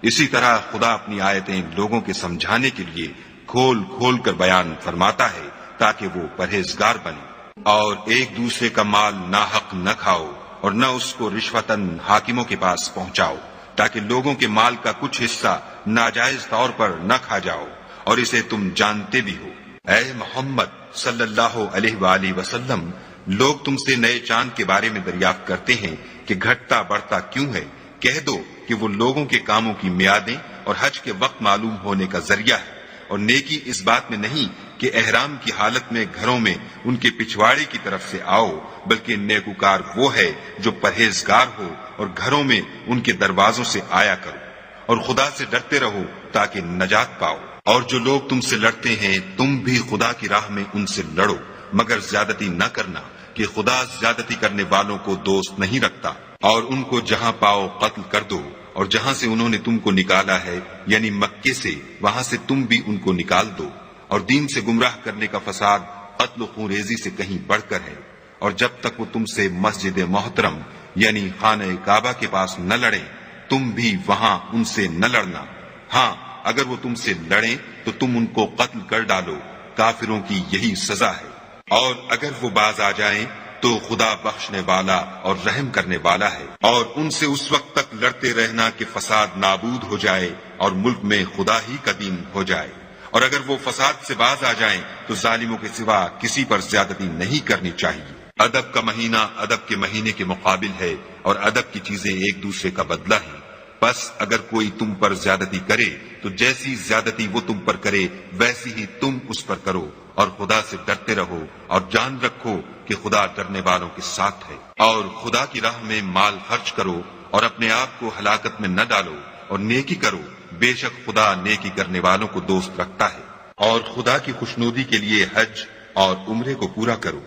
اسی طرح خدا اپنی آیتیں لوگوں کے سمجھانے کے لیے کھول کھول کر بیان فرماتا ہے تاکہ وہ پرہیزگار بنے۔ اور ایک دوسرے کا مال ناحق نہ کھاؤ، اور نہ اس کو رشوتاً حاکموں کے پاس پہنچاؤ، تاکہ لوگوں کے مال کا کچھ حصہ ناجائز طور پر نہ کھا جاؤ، اور اسے تم جانتے بھی ہو۔ اے محمد صلی اللہ علیہ وآلہ وسلم، لوگ تم سے نئے چاند کے بارے میں دریافت کرتے ہیں کہ گھٹتا بڑھتا کیوں ہے؟ کہہ دو کہ وہ لوگوں کے کاموں کی میعادیں اور حج کے وقت معلوم ہونے کا ذریعہ ہے، اور نیکی اس بات میں نہیں کہ احرام کی حالت میں گھروں میں ان کے پچھواڑے کی طرف سے آؤ، بلکہ نیکوکار وہ ہے جو پرہیزگار ہو اور گھروں میں ان کے دروازوں سے آیا کرو، اور خدا سے ڈرتے رہو تاکہ نجات پاؤ۔ اور جو لوگ تم سے لڑتے ہیں تم بھی خدا کی راہ میں ان سے لڑو، مگر زیادتی نہ کرنا، کہ خدا زیادتی کرنے والوں کو دوست نہیں رکھتا۔ اور ان کو جہاں پاؤ قتل کر دو، اور جہاں سے انہوں نے تم کو نکالا ہے یعنی مکے سے، وہاں سے تم بھی ان کو نکال دو۔ اور دین سے گمراہ کرنے کا فساد قتل و خون ریزی سے کہیں بڑھ کر ہے۔ اور جب تک وہ تم سے مسجد محترم یعنی خانہ کعبہ کے پاس نہ لڑیں، تم بھی وہاں ان سے نہ لڑنا۔ ہاں، اگر وہ تم سے لڑیں تو تم ان کو قتل کر ڈالو، کافروں کی یہی سزا ہے۔ اور اگر وہ باز آ جائیں تو خدا بخشنے والا اور رحم کرنے والا ہے۔ اور ان سے اس وقت تک لڑتے رہنا کہ فساد نابود ہو جائے اور ملک میں خدا ہی کا دین ہو جائے۔ اور اگر وہ فساد سے باز آ جائیں تو ظالموں کے سوا کسی پر زیادتی نہیں کرنی چاہیے۔ ادب کا مہینہ ادب کے مہینے کے مقابل ہے، اور ادب کی چیزیں ایک دوسرے کا بدلہ ہیں۔ بس اگر کوئی تم پر زیادتی کرے تو جیسی زیادتی وہ تم پر کرے ویسی ہی تم اس پر کرو، اور خدا سے ڈرتے رہو، اور جان رکھو کہ خدا ڈرنے والوں کے ساتھ ہے۔ اور خدا کی راہ میں مال خرچ کرو، اور اپنے آپ کو ہلاکت میں نہ ڈالو، اور نیکی کرو، بے شک خدا نیکی کرنے والوں کو دوست رکھتا ہے۔ اور خدا کی خوشنودی کے لیے حج اور عمرے کو پورا کرو،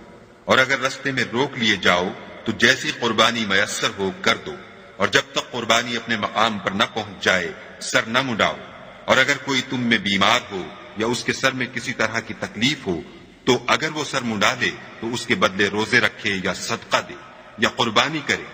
اور اگر رستے میں روک لیے جاؤ تو جیسی قربانی میسر ہو کر دو، اور جب تک قربانی اپنے مقام پر نہ پہنچ جائے سر نہ مڈاؤ۔ اور اگر کوئی تم میں بیمار ہو یا اس کے سر میں کسی طرح کی تکلیف ہو تو اگر وہ سر منڈا لے تو اس کے بدلے روزے رکھے یا صدقہ دے یا قربانی کرے۔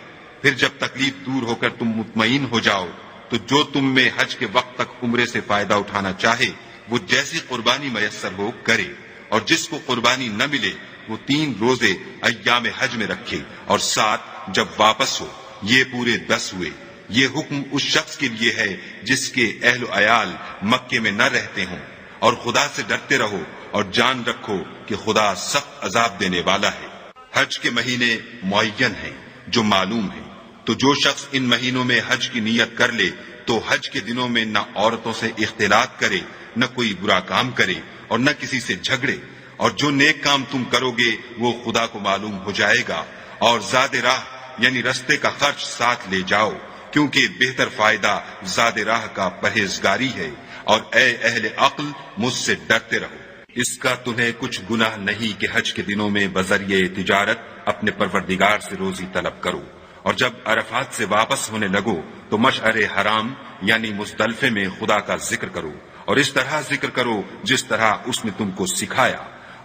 پھر جب تکلیف دور ہو کر تم مطمئن ہو جاؤ تو جو تم میں حج کے وقت تک عمرے سے فائدہ اٹھانا چاہے وہ جیسی قربانی میسر ہو کرے، اور جس کو قربانی نہ ملے وہ 3 روزے ایام حج میں رکھے، اور 7 جب واپس ہو، یہ پورے 10 ہوئے۔ یہ حکم اس شخص کے لیے ہے جس کے اہل و عیال مکے میں نہ رہتے ہوں۔ اور خدا سے ڈرتے رہو، اور جان رکھو کہ خدا سخت عذاب دینے والا ہے۔ حج کے مہینے معین ہیں جو معلوم ہیں، تو جو شخص ان مہینوں میں حج کی نیت کر لے تو حج کے دنوں میں نہ عورتوں سے اختلاط کرے، نہ کوئی برا کام کرے، اور نہ کسی سے جھگڑے۔ اور جو نیک کام تم کرو گے وہ خدا کو معلوم ہو جائے گا۔ اور زاد راہ یعنی رستے کا خرچ ساتھ لے جاؤ، کیونکہ بہتر فائدہ زاد راہ کا پرہیزگاری ہے۔ اور اے اہل عقل، مجھ سے ڈرتے رہو۔ اس کا تمہیں کچھ گناہ نہیں کہ حج کے دنوں میں بذریعہ تجارت اپنے پروردگار سے روزی طلب کرو۔ اور جب عرفات سے واپس ہونے لگو تو مشعر حرام یعنی مزدلفے میں خدا کا ذکر کرو، اور اس طرح ذکر کرو جس طرح اس نے تم کو سکھایا،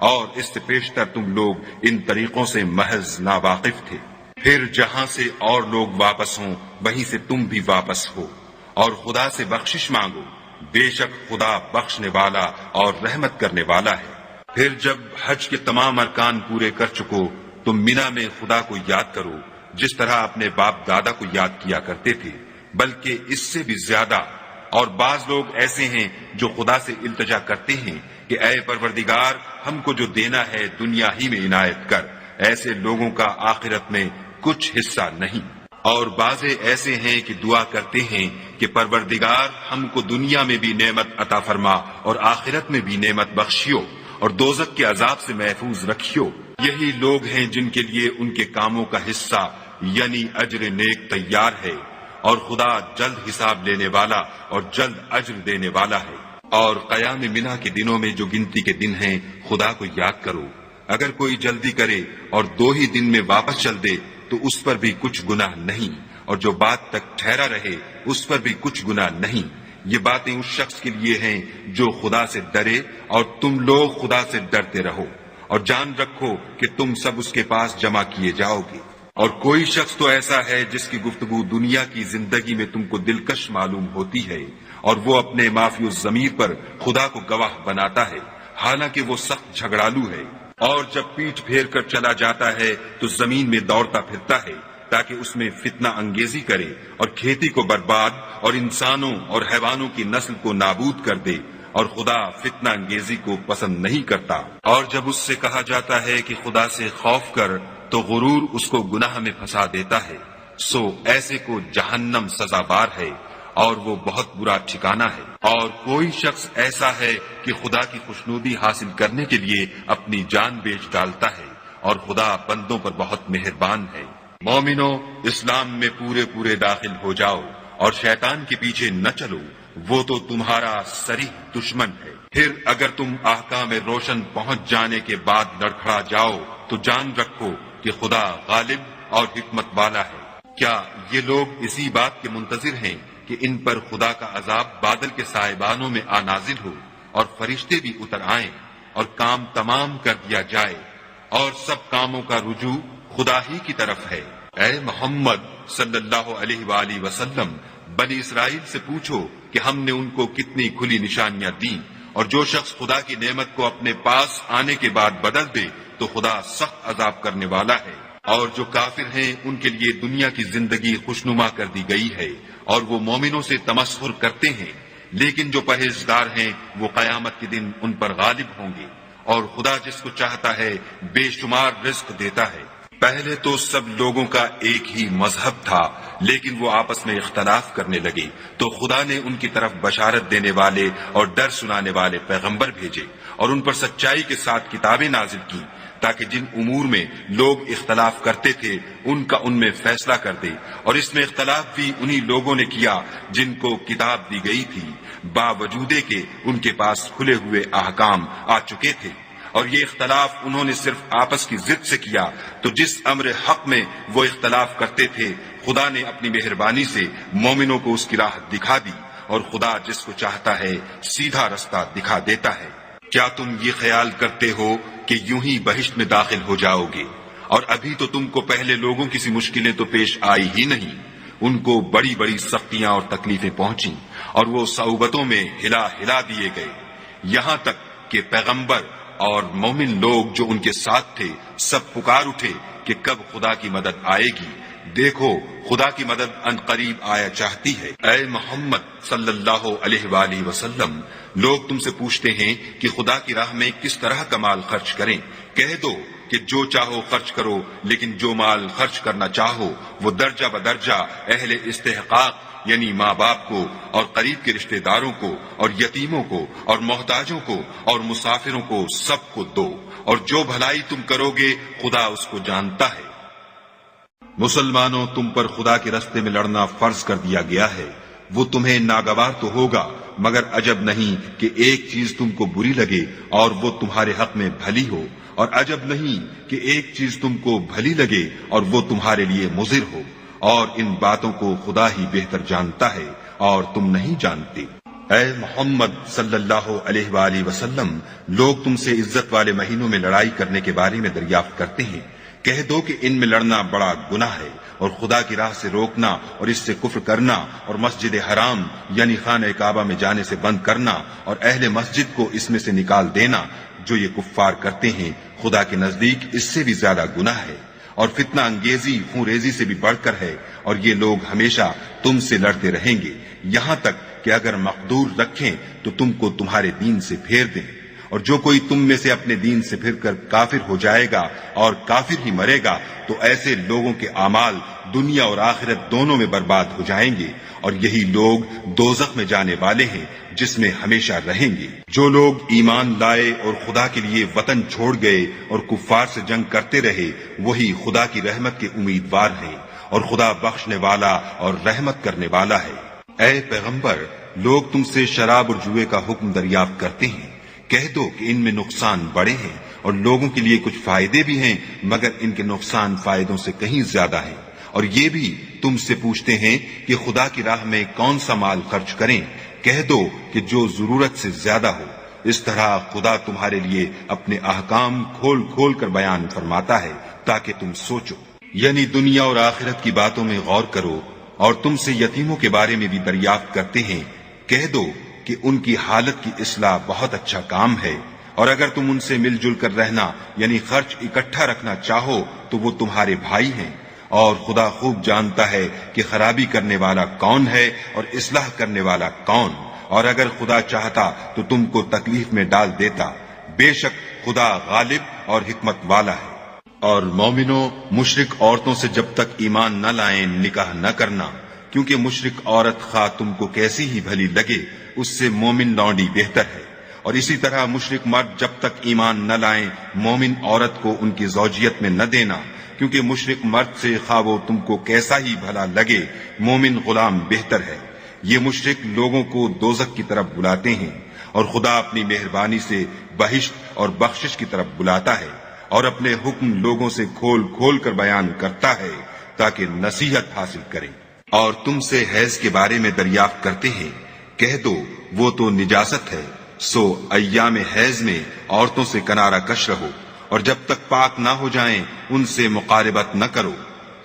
اور اس سے پیشتر تم لوگ ان طریقوں سے محض ناواقف تھے۔ پھر جہاں سے اور لوگ واپس ہوں وہیں سے تم بھی واپس ہو، اور خدا سے بخشش مانگو، بے شک خدا بخشنے والا اور رحمت کرنے والا ہے۔ پھر جب حج کے تمام ارکان پورے کر چکو تو مینا میں خدا کو یاد کرو جس طرح اپنے باپ دادا کو یاد کیا کرتے تھے، بلکہ اس سے بھی زیادہ۔ اور بعض لوگ ایسے ہیں جو خدا سے التجا کرتے ہیں کہ اے پروردگار، ہم کو جو دینا ہے دنیا ہی میں عنایت کر۔ ایسے لوگوں کا آخرت میں کچھ حصہ نہیں۔ اور بعض ایسے ہیں کہ دعا کرتے ہیں کہ پروردگار، ہم کو دنیا میں بھی نعمت عطا فرما اور آخرت میں بھی نعمت بخشیو، اور دوزخ کے عذاب سے محفوظ رکھیو۔ یہی لوگ ہیں جن کے لیے ان کے کاموں کا حصہ یعنی اجر نیک تیار ہے، اور خدا جلد حساب لینے والا اور جلد اجر دینے والا ہے۔ اور قیام منا کے دنوں میں جو گنتی کے دن ہیں خدا کو یاد کرو۔ اگر کوئی جلدی کرے اور 2 ہی دن میں واپس چل دے تو اس پر بھی کچھ گناہ نہیں، اور جو بات تک ٹھہرا رہے اس پر بھی کچھ گناہ نہیں۔ یہ باتیں اس شخص کے لیے ہیں جو خدا سے ڈرے، اور تم لوگ خدا سے ڈرتے رہو، اور جان رکھو کہ تم سب اس کے پاس جمع کیے جاؤ گے۔ اور کوئی شخص تو ایسا ہے جس کی گفتگو دنیا کی زندگی میں تم کو دلکش معلوم ہوتی ہے، اور وہ اپنے معافی الضمیر پر خدا کو گواہ بناتا ہے، حالانکہ وہ سخت جھگڑالو ہے، اور جب پیٹھ پھیر کر چلا جاتا ہے تو زمین میں دوڑتا پھرتا ہے تاکہ اس میں فتنہ انگیزی کرے اور کھیتی کو برباد اور انسانوں اور حیوانوں کی نسل کو نابود کر دے، اور خدا فتنہ انگیزی کو پسند نہیں کرتا۔ اور جب اس سے کہا جاتا ہے کہ خدا سے خوف کر تو غرور اس کو گناہ میں پھنسا دیتا ہے، سو ایسے کو جہنم سزاوار ہے، اور وہ بہت برا ٹھکانہ ہے۔ اور کوئی شخص ایسا ہے کہ خدا کی خوشنودی حاصل کرنے کے لیے اپنی جان بیچ ڈالتا ہے، اور خدا بندوں پر بہت مہربان ہے۔ مومنو، اسلام میں پورے داخل ہو جاؤ اور شیطان کے پیچھے نہ چلو، وہ تو تمہارا صریح دشمن ہے۔ پھر اگر تم احکام روشن پہنچ جانے کے بعد لڑکھڑا جاؤ تو جان رکھو کہ خدا غالب اور حکمت والا ہے۔ کیا یہ لوگ اسی بات کے منتظر ہیں کہ ان پر خدا کا عذاب بادل کے سائبانوں میں آ نازل ہو، اور فرشتے بھی اتر آئیں، اور کام تمام کر دیا جائے، اور سب کاموں کا رجوع خدا ہی کی طرف ہے؟ اے محمد صلی اللہ علیہ وآلہ وسلم، بنی اسرائیل سے پوچھو کہ ہم نے ان کو کتنی کھلی نشانیاں دیں، اور جو شخص خدا کی نعمت کو اپنے پاس آنے کے بعد بدل دے تو خدا سخت عذاب کرنے والا ہے۔ اور جو کافر ہیں ان کے لیے دنیا کی زندگی خوشنما کر دی گئی ہے، اور وہ مومنوں سے تمسخر کرتے ہیں، لیکن جو پرہیزگار ہیں وہ قیامت کے دن ان پر غالب ہوں گے، اور خدا جس کو چاہتا ہے بے شمار رزق دیتا ہے۔ پہلے تو سب لوگوں کا ایک ہی مذہب تھا، لیکن وہ آپس میں اختلاف کرنے لگے تو خدا نے ان کی طرف بشارت دینے والے اور ڈر سنانے والے پیغمبر بھیجے، اور ان پر سچائی کے ساتھ کتابیں نازل کی، تاکہ جن امور میں لوگ اختلاف کرتے تھے ان کا ان میں فیصلہ کر دے۔ اور اس میں اختلاف بھی انہی لوگوں نے کیا جن کو کتاب دی گئی تھی، باوجود کہ ان کے پاس کھلے ہوئے احکام آ چکے تھے، اور یہ اختلاف انہوں نے صرف آپس کی ضد سے کیا۔ تو جس امر حق میں وہ اختلاف کرتے تھے خدا نے اپنی مہربانی سے مومنوں کو اس کی راہ دکھا دی، اور خدا جس کو چاہتا ہے سیدھا رستہ دکھا دیتا ہے۔ کیا تم یہ خیال کرتے ہو کہ یوں ہی بہشت میں داخل ہو جاؤ گے؟ اور ابھی تو تم کو پہلے لوگوں کی سی مشکلیں تو پیش آئی ہی نہیں، ان کو بڑی بڑی سختیاں اور تکلیفیں پہنچیں، اور وہ صعوبتوں میں ہلا دیے گئے، یہاں تک کہ پیغمبر اور مومن لوگ جو ان کے ساتھ تھے سب پکار اٹھے کہ کب خدا کی مدد آئے گی۔ دیکھو خدا کی مدد ان قریب آیا چاہتی ہے۔ اے محمد صلی اللہ علیہ وآلہ وسلم، لوگ تم سے پوچھتے ہیں کہ خدا کی راہ میں کس طرح کا مال خرچ کریں۔ کہہ دو کہ جو چاہو خرچ کرو، لیکن جو مال خرچ کرنا چاہو وہ درجہ بدرجہ اہل استحقاق یعنی ماں باپ کو، اور قریب کے رشتہ داروں کو، اور یتیموں کو، اور محتاجوں کو، اور مسافروں کو، سب کو دو، اور جو بھلائی تم کرو گے خدا اس کو جانتا ہے۔ مسلمانوں، تم پر خدا کے راستے میں لڑنا فرض کر دیا گیا ہے، وہ تمہیں ناگوار تو ہوگا، مگر عجب نہیں کہ ایک چیز تم کو بری لگے اور وہ تمہارے حق میں بھلی ہو، اور عجب نہیں کہ ایک چیز تم کو بھلی لگے اور وہ تمہارے لیے مضر ہو، اور ان باتوں کو خدا ہی بہتر جانتا ہے اور تم نہیں جانتے۔ اے محمد صلی اللہ علیہ وآلہ وسلم، لوگ تم سے عزت والے مہینوں میں لڑائی کرنے کے بارے میں دریافت کرتے ہیں، کہہ دو کہ ان میں لڑنا بڑا گناہ ہے، اور خدا کی راہ سے روکنا اور اس سے کفر کرنا، اور مسجد حرام یعنی خانہ کعبہ میں جانے سے بند کرنا، اور اہل مسجد کو اس میں سے نکال دینا، جو یہ کفار کرتے ہیں خدا کے نزدیک اس سے بھی زیادہ گناہ ہے، اور فتنہ انگیزی خون ریزی سے بھی بڑھ کر ہے، اور یہ لوگ ہمیشہ تم سے لڑتے رہیں گے، یہاں تک کہ اگر مقدور رکھیں تو تم کو تمہارے دین سے پھیر دیں۔ اور جو کوئی تم میں سے اپنے دین سے پھر کر کافر ہو جائے گا اور کافر ہی مرے گا تو ایسے لوگوں کے اعمال دنیا اور آخرت دونوں میں برباد ہو جائیں گے، اور یہی لوگ دوزخ میں جانے والے ہیں جس میں ہمیشہ رہیں گے۔ جو لوگ ایمان لائے اور خدا کے لیے وطن چھوڑ گئے اور کفار سے جنگ کرتے رہے وہی خدا کی رحمت کے امیدوار ہیں، اور خدا بخشنے والا اور رحمت کرنے والا ہے۔ اے پیغمبر، لوگ تم سے شراب اور جوئے کا حکم دریافت کرتے ہیں، کہہ دو کہ ان میں نقصان بڑے ہیں اور لوگوں کے لیے کچھ فائدے بھی ہیں، مگر ان کے نقصان فائدوں سے کہیں زیادہ ہیں۔ اور یہ بھی تم سے پوچھتے ہیں کہ خدا کی راہ میں کون سا مال خرچ کریں، کہہ دو کہ جو ضرورت سے زیادہ ہو۔ اس طرح خدا تمہارے لیے اپنے احکام کھول کھول کر بیان فرماتا ہے تاکہ تم سوچو، یعنی دنیا اور آخرت کی باتوں میں غور کرو۔ اور تم سے یتیموں کے بارے میں بھی دریافت کرتے ہیں، کہہ دو کہ ان کی حالت کی اصلاح بہت اچھا کام ہے، اور اگر تم ان سے مل جل کر رہنا یعنی خرچ اکٹھا رکھنا چاہو تو وہ تمہارے بھائی ہیں، اور خدا خوب جانتا ہے کہ خرابی کرنے والا کون ہے اور اصلاح کرنے والا کون، اور اگر خدا چاہتا تو تم کو تکلیف میں ڈال دیتا، بے شک خدا غالب اور حکمت والا ہے۔ اور مومنوں، مشرک عورتوں سے جب تک ایمان نہ لائیں نکاح نہ کرنا، کیونکہ مشرک عورت خواہ تم کو کیسی ہی بھلی لگے اس سے مومن لونڈی بہتر ہے، اور اسی طرح مشرک مرد جب تک ایمان نہ لائیں مومن عورت کو ان کی زوجیت میں نہ دینا، کیونکہ مشرک مرد سے خواہ وہ تم کو کیسا ہی بھلا لگے مومن غلام بہتر ہے۔ یہ مشرک لوگوں کو دوزخ کی طرف بلاتے ہیں، اور خدا اپنی مہربانی سے بہشت اور بخشش کی طرف بلاتا ہے، اور اپنے حکم لوگوں سے کھول کھول کر بیان کرتا ہے تاکہ نصیحت حاصل کریں۔ اور تم سے حیض کے بارے میں دریافت کرتے ہیں، کہہ دو وہ تو نجاست ہے، سو ایام حیض میں عورتوں سے کنارہ کش رہو، اور جب تک پاک نہ ہو جائیں ان سے مقاربت نہ کرو۔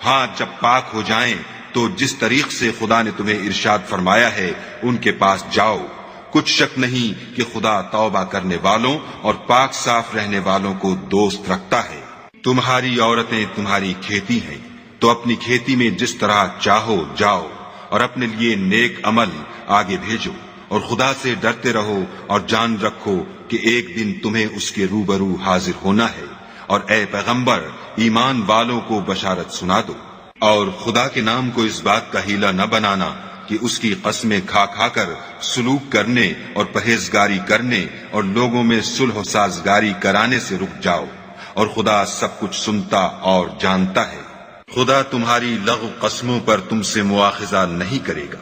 ہاں جب پاک ہو جائیں تو جس طریق سے خدا نے تمہیں ارشاد فرمایا ہے ان کے پاس جاؤ، کچھ شک نہیں کہ خدا توبہ کرنے والوں اور پاک صاف رہنے والوں کو دوست رکھتا ہے۔ تمہاری عورتیں تمہاری کھیتی ہیں، تو اپنی کھیتی میں جس طرح چاہو جاؤ، اور اپنے لیے نیک عمل آگے بھیجو، اور خدا سے ڈرتے رہو اور جان رکھو کہ ایک دن تمہیں اس کے روبرو حاضر ہونا ہے۔ اور اے پیغمبر، ایمان والوں کو بشارت سنا دو، اور خدا کے نام کو اس بات کا ہیلہ نہ بنانا کہ اس کی قسمیں کھا کھا کر سلوک کرنے اور پرہیزگاری کرنے اور لوگوں میں صلح و سازگاری کرانے سے رک جاؤ، اور خدا سب کچھ سنتا اور جانتا ہے۔ خدا تمہاری لغو قسموں پر تم سے مواخذہ نہیں کرے گا،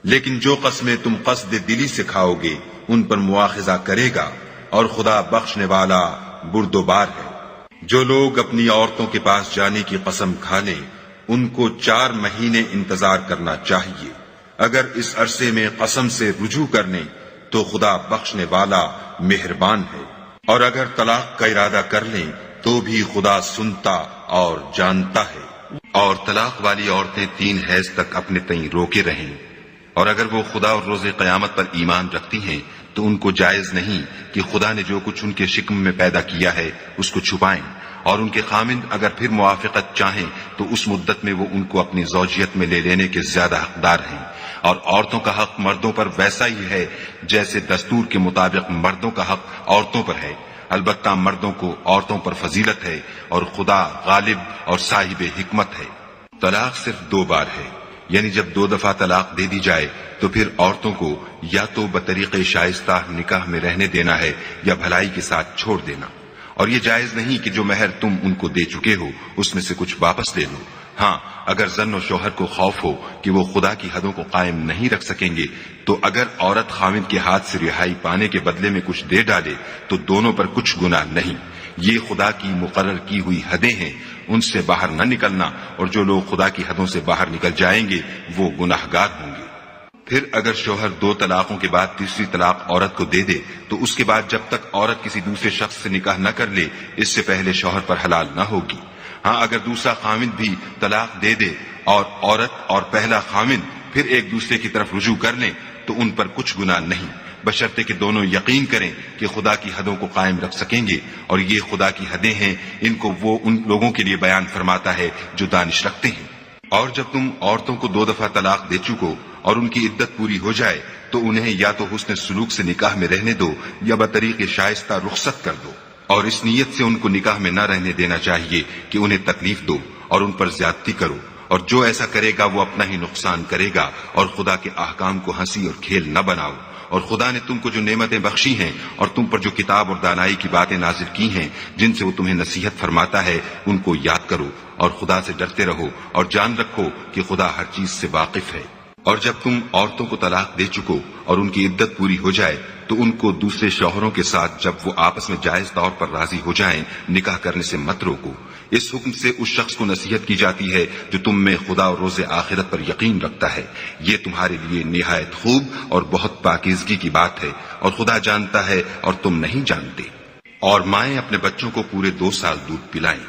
لیکن جو قسمیں تم قصد دلی سے کھاؤ گے ان پر مواخذہ کرے گا، اور خدا بخشنے والا بردبار ہے۔ جو لوگ اپنی عورتوں کے پاس جانے کی قسم کھا لیں ان کو 4 مہینے انتظار کرنا چاہیے، اگر اس عرصے میں قسم سے رجوع کر لیں تو خدا بخشنے والا مہربان ہے، اور اگر طلاق کا ارادہ کر لیں تو بھی خدا سنتا اور جانتا ہے۔ اور طلاق والی عورتیں 3 حیض تک اپنے تئیں روکے رہیں، اور اگر وہ خدا اور روز قیامت پر ایمان رکھتی ہیں تو ان کو جائز نہیں کہ خدا نے جو کچھ ان کے شکم میں پیدا کیا ہے اس کو چھپائیں، اور ان کے خامند اگر پھر موافقت چاہیں تو اس مدت میں وہ ان کو اپنی زوجیت میں لے لینے کے زیادہ حقدار ہیں۔ اور عورتوں کا حق مردوں پر ویسا ہی ہے جیسے دستور کے مطابق مردوں کا حق عورتوں پر ہے، البتہ مردوں کو عورتوں پر فضیلت ہے، اور خدا غالب اور صاحب حکمت ہے۔ طلاق صرف 2 بار ہے، یعنی جب 2 دفعہ طلاق دے دی جائے تو پھر عورتوں کو یا تو بطریق شائستہ نکاح میں رہنے دینا ہے یا بھلائی کے ساتھ چھوڑ دینا، اور یہ جائز نہیں کہ جو مہر تم ان کو دے چکے ہو اس میں سے کچھ واپس لے لو۔ ہاں اگر زن و شوہر کو خوف ہو کہ وہ خدا کی حدوں کو قائم نہیں رکھ سکیں گے تو اگر عورت خاوند کے ہاتھ سے رہائی پانے کے بدلے میں کچھ دے ڈالے تو دونوں پر کچھ گناہ نہیں، یہ خدا کی مقرر کی ہوئی حدیں ہیں، ان سے باہر نہ نکلنا، اور جو لوگ خدا کی حدوں سے باہر نکل جائیں گے وہ گناہگار ہوں گے۔ پھر اگر شوہر 2 طلاقوں کے بعد تیسری طلاق عورت کو دے دے تو اس کے بعد جب تک عورت کسی دوسرے شخص سے نکاح نہ کر لے اس سے پہلے شوہر پر حلال نہ ہوگی۔ ہاں اگر دوسرا خاوند بھی طلاق دے دے اور عورت اور پہلا خاوند پھر ایک دوسرے کی طرف رجوع کر لیں تو ان پر کچھ گناہ نہیں، بشرطے کہ دونوں یقین کریں کہ خدا کی حدوں کو قائم رکھ سکیں گے، اور یہ خدا کی حدیں ہیں، ان کو وہ ان لوگوں کے لیے بیان فرماتا ہے جو دانش رکھتے ہیں۔ اور جب تم عورتوں کو 2 دفعہ طلاق دے چکو اور ان کی عدت پوری ہو جائے تو انہیں یا تو حسن سلوک سے نکاح میں رہنے دو یا بطریق شائستہ رخصت کر دو، اور اس نیت سے ان کو نکاح میں نہ رہنے دینا چاہیے کہ انہیں تکلیف دو اور ان پر زیادتی کرو، اور جو ایسا کرے گا وہ اپنا ہی نقصان کرے گا، اور خدا کے احکام کو ہنسی اور کھیل نہ بناؤ، اور خدا نے تم کو جو نعمتیں بخشی ہیں اور تم پر جو کتاب اور دانائی کی باتیں نازل کی ہیں جن سے وہ تمہیں نصیحت فرماتا ہے ان کو یاد کرو اور خدا سے ڈرتے رہو اور جان رکھو کہ خدا ہر چیز سے واقف ہے۔ اور جب تم عورتوں کو طلاق دے چکو اور ان کی عدت پوری ہو جائے تو ان کو دوسرے شوہروں کے ساتھ جب وہ آپس میں جائز طور پر راضی ہو جائیں نکاح کرنے سے مت روکو۔ اس حکم سے اس شخص کو نصیحت کی جاتی ہے جو تم میں خدا اور روز آخرت پر یقین رکھتا ہے، یہ تمہارے لیے نہایت خوب اور بہت پاکیزگی کی بات ہے، اور خدا جانتا ہے اور تم نہیں جانتے۔ اور مائیں اپنے بچوں کو پورے 2 سال دودھ پلائیں،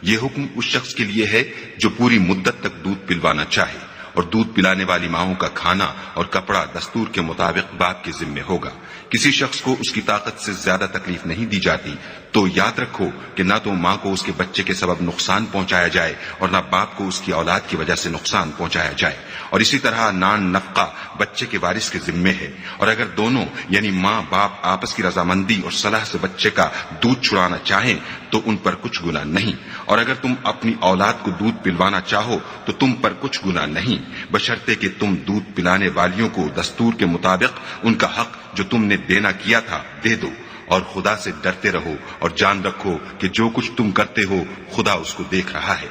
یہ حکم اس شخص کے لیے ہے جو پوری مدت تک دودھ پلوانا چاہے، اور دودھ پلانے والی ماؤں کا کھانا اور کپڑا دستور کے مطابق باپ کے ذمے ہوگا۔ کسی شخص کو اس کی طاقت سے زیادہ تکلیف نہیں دی جاتی تو یاد رکھو کہ نہ تو ماں کو اس کے بچے کے سبب نقصان پہنچایا جائے اور نہ باپ کو اس کی اولاد کی وجہ سے نقصان پہنچایا جائے، اور اسی طرح نان نفقہ بچے کے وارث کے ذمے ہے، اور اگر دونوں یعنی ماں باپ آپس کی رضامندی اور صلاح سے بچے کا دودھ چھڑانا چاہیں تو ان پر کچھ گناہ نہیں، اور اگر تم اپنی اولاد کو دودھ پلوانا چاہو تو تم پر کچھ گناہ نہیں، بشرطے کہ تم دودھ پلانے والیوں کو دستور کے مطابق ان کا حق جو تم نے دینا کیا تھا دے دو، اور خدا سے ڈرتے رہو اور جان رکھو کہ جو کچھ تم کرتے ہو خدا اس کو دیکھ رہا ہے۔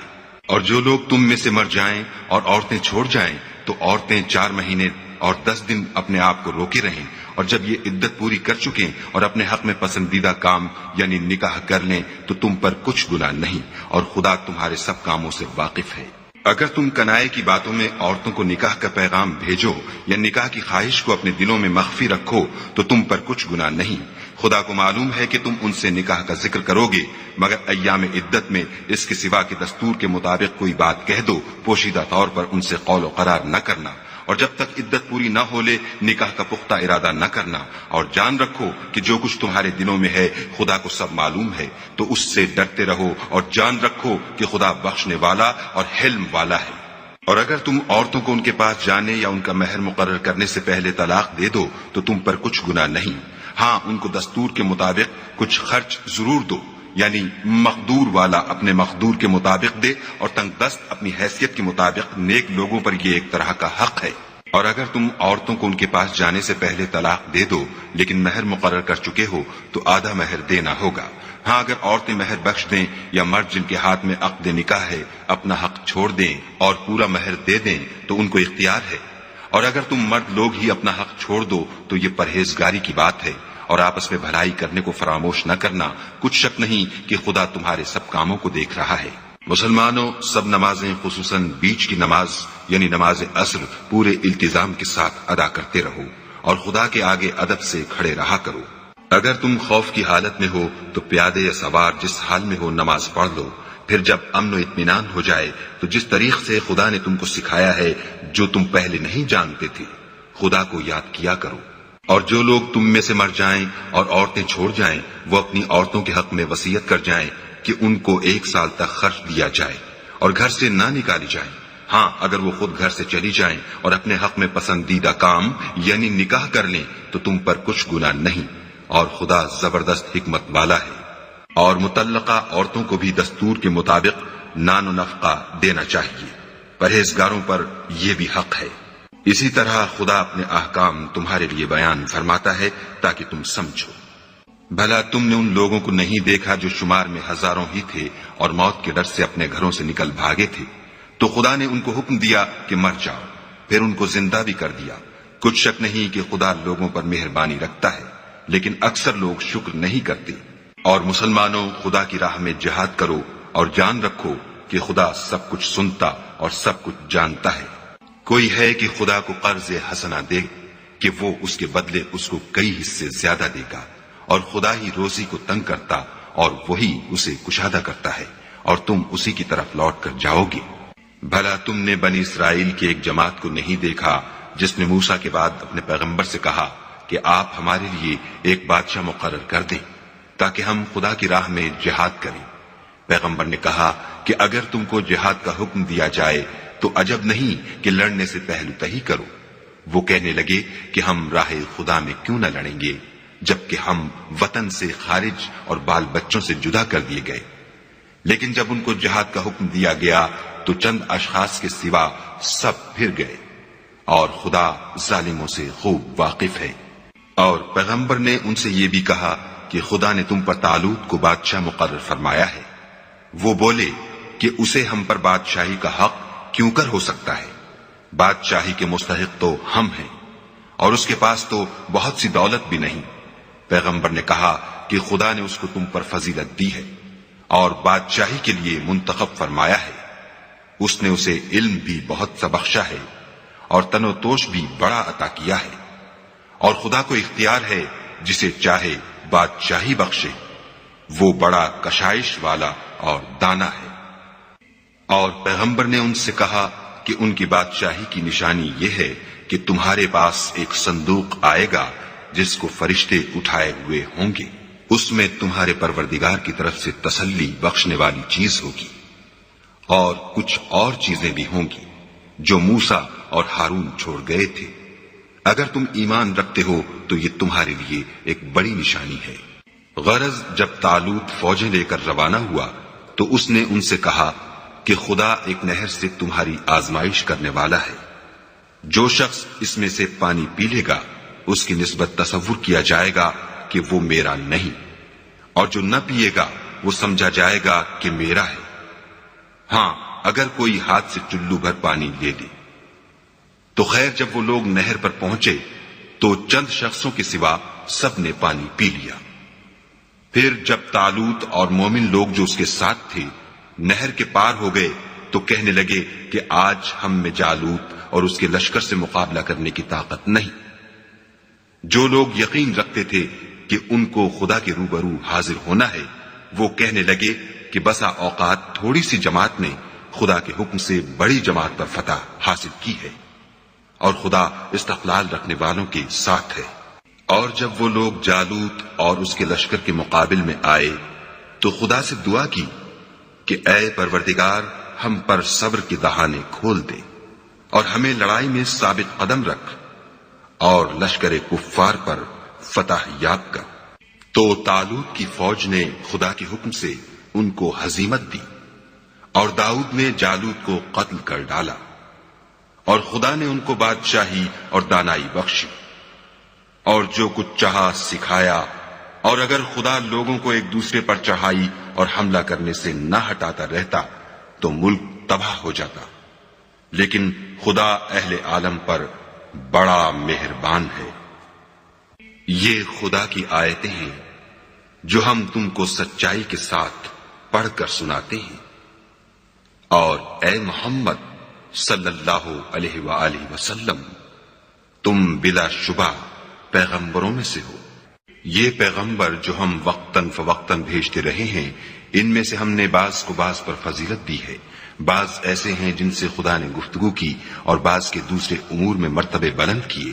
اور جو لوگ تم میں سے مر جائیں اور عورتیں چھوڑ جائیں تو عورتیں 4 مہینے اور 10 دن اپنے آپ کو روکے رہیں، اور جب یہ عدت پوری کر چکیں اور اپنے حق میں پسندیدہ کام یعنی نکاح کر لیں تو تم پر کچھ گناہ نہیں، اور خدا تمہارے سب کاموں سے واقف ہے۔ اگر تم کنائے کی باتوں میں عورتوں کو نکاح کا پیغام بھیجو یا نکاح کی خواہش کو اپنے دلوں میں مخفی رکھو تو تم پر کچھ گناہ نہیں، خدا کو معلوم ہے کہ تم ان سے نکاح کا ذکر کرو گے، مگر ایام عدت میں اس کے سوا کہ دستور کے مطابق کوئی بات کہہ دو، پوشیدہ طور پر ان سے قول و قرار نہ کرنا، اور جب تک عدت پوری نہ ہو لے نکاح کا پختہ ارادہ نہ کرنا، اور جان رکھو کہ جو کچھ تمہارے دلوں میں ہے خدا کو سب معلوم ہے، تو اس سے ڈرتے رہو اور جان رکھو کہ خدا بخشنے والا اور حلم والا ہے۔ اور اگر تم عورتوں کو ان کے پاس جانے یا ان کا مہر مقرر کرنے سے پہلے طلاق دے دو تو تم پر کچھ گناہ نہیں، ہاں ان کو دستور کے مطابق کچھ خرچ ضرور دو، یعنی مقدور والا اپنے مقدور کے مطابق دے اور تنگ دست اپنی حیثیت کے مطابق، نیک لوگوں پر یہ ایک طرح کا حق ہے۔ اور اگر تم عورتوں کو ان کے پاس جانے سے پہلے طلاق دے دو لیکن مہر مقرر کر چکے ہو تو آدھا مہر دینا ہوگا، ہاں اگر عورتیں مہر بخش دیں یا مرد جن کے ہاتھ میں عقد نکاح ہے اپنا حق چھوڑ دیں اور پورا مہر دے دیں تو ان کو اختیار ہے، اور اگر تم مرد لوگ ہی اپنا حق چھوڑ دو تو یہ پرہیزگاری کی بات ہے، اور آپس میں بھلائی کرنے کو فراموش نہ کرنا، کچھ شک نہیں کہ خدا تمہارے سب کاموں کو دیکھ رہا ہے۔ مسلمانوں، سب نمازیں خصوصاً بیچ کی نماز یعنی نماز عصر پورے التزام کے ساتھ ادا کرتے رہو اور خدا کے آگے ادب سے کھڑے رہا کرو۔ اگر تم خوف کی حالت میں ہو تو پیادے یا سوار جس حال میں ہو نماز پڑھ لو، پھر جب امن و اطمینان ہو جائے تو جس طریق سے خدا نے تم کو سکھایا ہے جو تم پہلے نہیں جانتے تھے خدا کو یاد کیا کرو۔ اور جو لوگ تم میں سے مر جائیں اور عورتیں چھوڑ جائیں وہ اپنی عورتوں کے حق میں وصیت کر جائیں کہ ان کو 1 سال تک خرچ دیا جائے اور گھر سے نہ نکالی جائیں، ہاں اگر وہ خود گھر سے چلی جائیں اور اپنے حق میں پسندیدہ کام یعنی نکاح کر لیں تو تم پر کچھ گناہ نہیں، اور خدا زبردست حکمت والا ہے۔ اور مطلقہ عورتوں کو بھی دستور کے مطابق نان و نفقہ دینا چاہیے، پرہیزگاروں پر یہ بھی حق ہے۔ اسی طرح خدا اپنے احکام تمہارے لیے بیان فرماتا ہے تاکہ تم سمجھو۔ بھلا تم نے ان لوگوں کو نہیں دیکھا جو شمار میں ہزاروں ہی تھے اور موت کے ڈر سے اپنے گھروں سے نکل بھاگے تھے، تو خدا نے ان کو حکم دیا کہ مر جاؤ، پھر ان کو زندہ بھی کر دیا۔ کچھ شک نہیں کہ خدا لوگوں پر مہربانی رکھتا ہے، لیکن اکثر لوگ شکر نہیں کرتے۔ اور مسلمانوں، خدا کی راہ میں جہاد کرو اور جان رکھو کہ خدا سب کچھ سنتا اور سب کچھ جانتا ہے۔ کوئی ہے کہ خدا کو قرض حسنہ دے کہ وہ اس کے بدلے اس کو کئی حصے زیادہ دے گا، اور خدا ہی روزی کو تنگ کرتا اور وہی اسے کشادہ کرتا ہے، اور تم اسی کی طرف لوٹ کر جاؤ گے۔ بھلا تم نے بنی اسرائیل کی ایک جماعت کو نہیں دیکھا جس نے موسیٰ کے بعد اپنے پیغمبر سے کہا کہ آپ ہمارے لیے ایک بادشاہ مقرر کر دیں تاکہ ہم خدا کی راہ میں جہاد کریں۔ پیغمبر نے کہا کہ اگر تم کو جہاد کا حکم دیا جائے تو عجب نہیں کہ لڑنے سے پہلو تہی کرو۔ وہ کہنے لگے کہ ہم راہ خدا میں کیوں نہ لڑیں گے جبکہ ہم وطن سے خارج اور بال بچوں سے جدا کر دیے گئے۔ لیکن جب ان کو جہاد کا حکم دیا گیا تو چند اشخاص کے سوا سب پھر گئے، اور خدا ظالموں سے خوب واقف ہے۔ اور پیغمبر نے ان سے یہ بھی کہا کہ خدا نے تم پر طالوت کو بادشاہ مقرر فرمایا ہے۔ وہ بولے کہ اسے ہم پر بادشاہی کا حق کیوں کر ہو سکتا ہے؟ بادشاہی کے مستحق تو ہم ہیں، اور اس کے پاس تو بہت سی دولت بھی نہیں۔ پیغمبر نے کہا کہ خدا نے اس کو تم پر فضیلت دی ہے اور بادشاہی کے لیے منتخب فرمایا ہے۔ اس نے اسے علم بھی بہت سا بخشا ہے اور تن و توش بھی بڑا عطا کیا ہے، اور خدا کو اختیار ہے جسے چاہے بادشاہی بخشے۔ وہ بڑا کشائش والا اور دانا ہے۔ اور پیغمبر نے ان سے کہا کہ ان کی بادشاہی کی نشانی یہ ہے کہ تمہارے پاس ایک صندوق آئے گا جس کو فرشتے اٹھائے ہوئے ہوں گے۔ اس میں تمہارے پروردگار کی طرف سے تسلی بخشنے والی چیز ہوگی، اور کچھ اور چیزیں بھی ہوں گی جو موسیٰ اور ہارون چھوڑ گئے تھے۔ اگر تم ایمان رکھتے ہو تو یہ تمہارے لیے ایک بڑی نشانی ہے۔ غرض جب طالوت فوجیں لے کر روانہ ہوا تو اس نے ان سے کہا کہ خدا ایک نہر سے تمہاری آزمائش کرنے والا ہے۔ جو شخص اس میں سے پانی پی لے گا اس کی نسبت تصور کیا جائے گا کہ وہ میرا نہیں، اور جو نہ پیے گا وہ سمجھا جائے گا کہ میرا ہے۔ ہاں، اگر کوئی ہاتھ سے چلو بھر پانی لے لے۔ تو خیر جب وہ لوگ نہر پر پہنچے تو چند شخصوں کے سوا سب نے پانی پی لیا۔ پھر جب طالوت اور مومن لوگ جو اس کے ساتھ تھے نہر کے پار ہو گئے تو کہنے لگے کہ آج ہم میں جالوت اور اس کے لشکر سے مقابلہ کرنے کی طاقت نہیں۔ جو لوگ یقین رکھتے تھے کہ ان کو خدا کے روبرو حاضر ہونا ہے وہ کہنے لگے کہ بسا اوقات تھوڑی سی جماعت نے خدا کے حکم سے بڑی جماعت پر فتح حاصل کی ہے، اور خدا استقلال رکھنے والوں کے ساتھ ہے۔ اور جب وہ لوگ جالوت اور اس کے لشکر کے مقابل میں آئے تو خدا سے دعا کی کہ اے پروردگار ہم پر صبر کے دہانے کھول دے اور ہمیں لڑائی میں ثابت قدم رکھ اور لشکر کفار پر فتح یاب کر۔ تو طالوت کی فوج نے خدا کے حکم سے ان کو ہزیمت دی، اور داؤد نے جالوت کو قتل کر ڈالا، اور خدا نے ان کو بادشاہی اور دانائی بخشی، اور جو کچھ چاہا سکھایا۔ اور اگر خدا لوگوں کو ایک دوسرے پر چڑھائی اور حملہ کرنے سے نہ ہٹاتا رہتا تو ملک تباہ ہو جاتا، لیکن خدا اہل عالم پر بڑا مہربان ہے۔ یہ خدا کی آیتیں ہیں جو ہم تم کو سچائی کے ساتھ پڑھ کر سناتے ہیں۔ اور اے محمد صلی اللہ علیہ وآلہ وسلم، تم بلا شبہ پیغمبروں میں سے ہو۔ یہ پیغمبر جو ہم وقتاً فوقتاً بھیجتے رہے ہیں ان میں سے ہم نے بعض کو بعض پر فضیلت دی ہے۔ بعض ایسے ہیں جن سے خدا نے گفتگو کی اور بعض کے دوسرے امور میں مرتبے بلند کیے،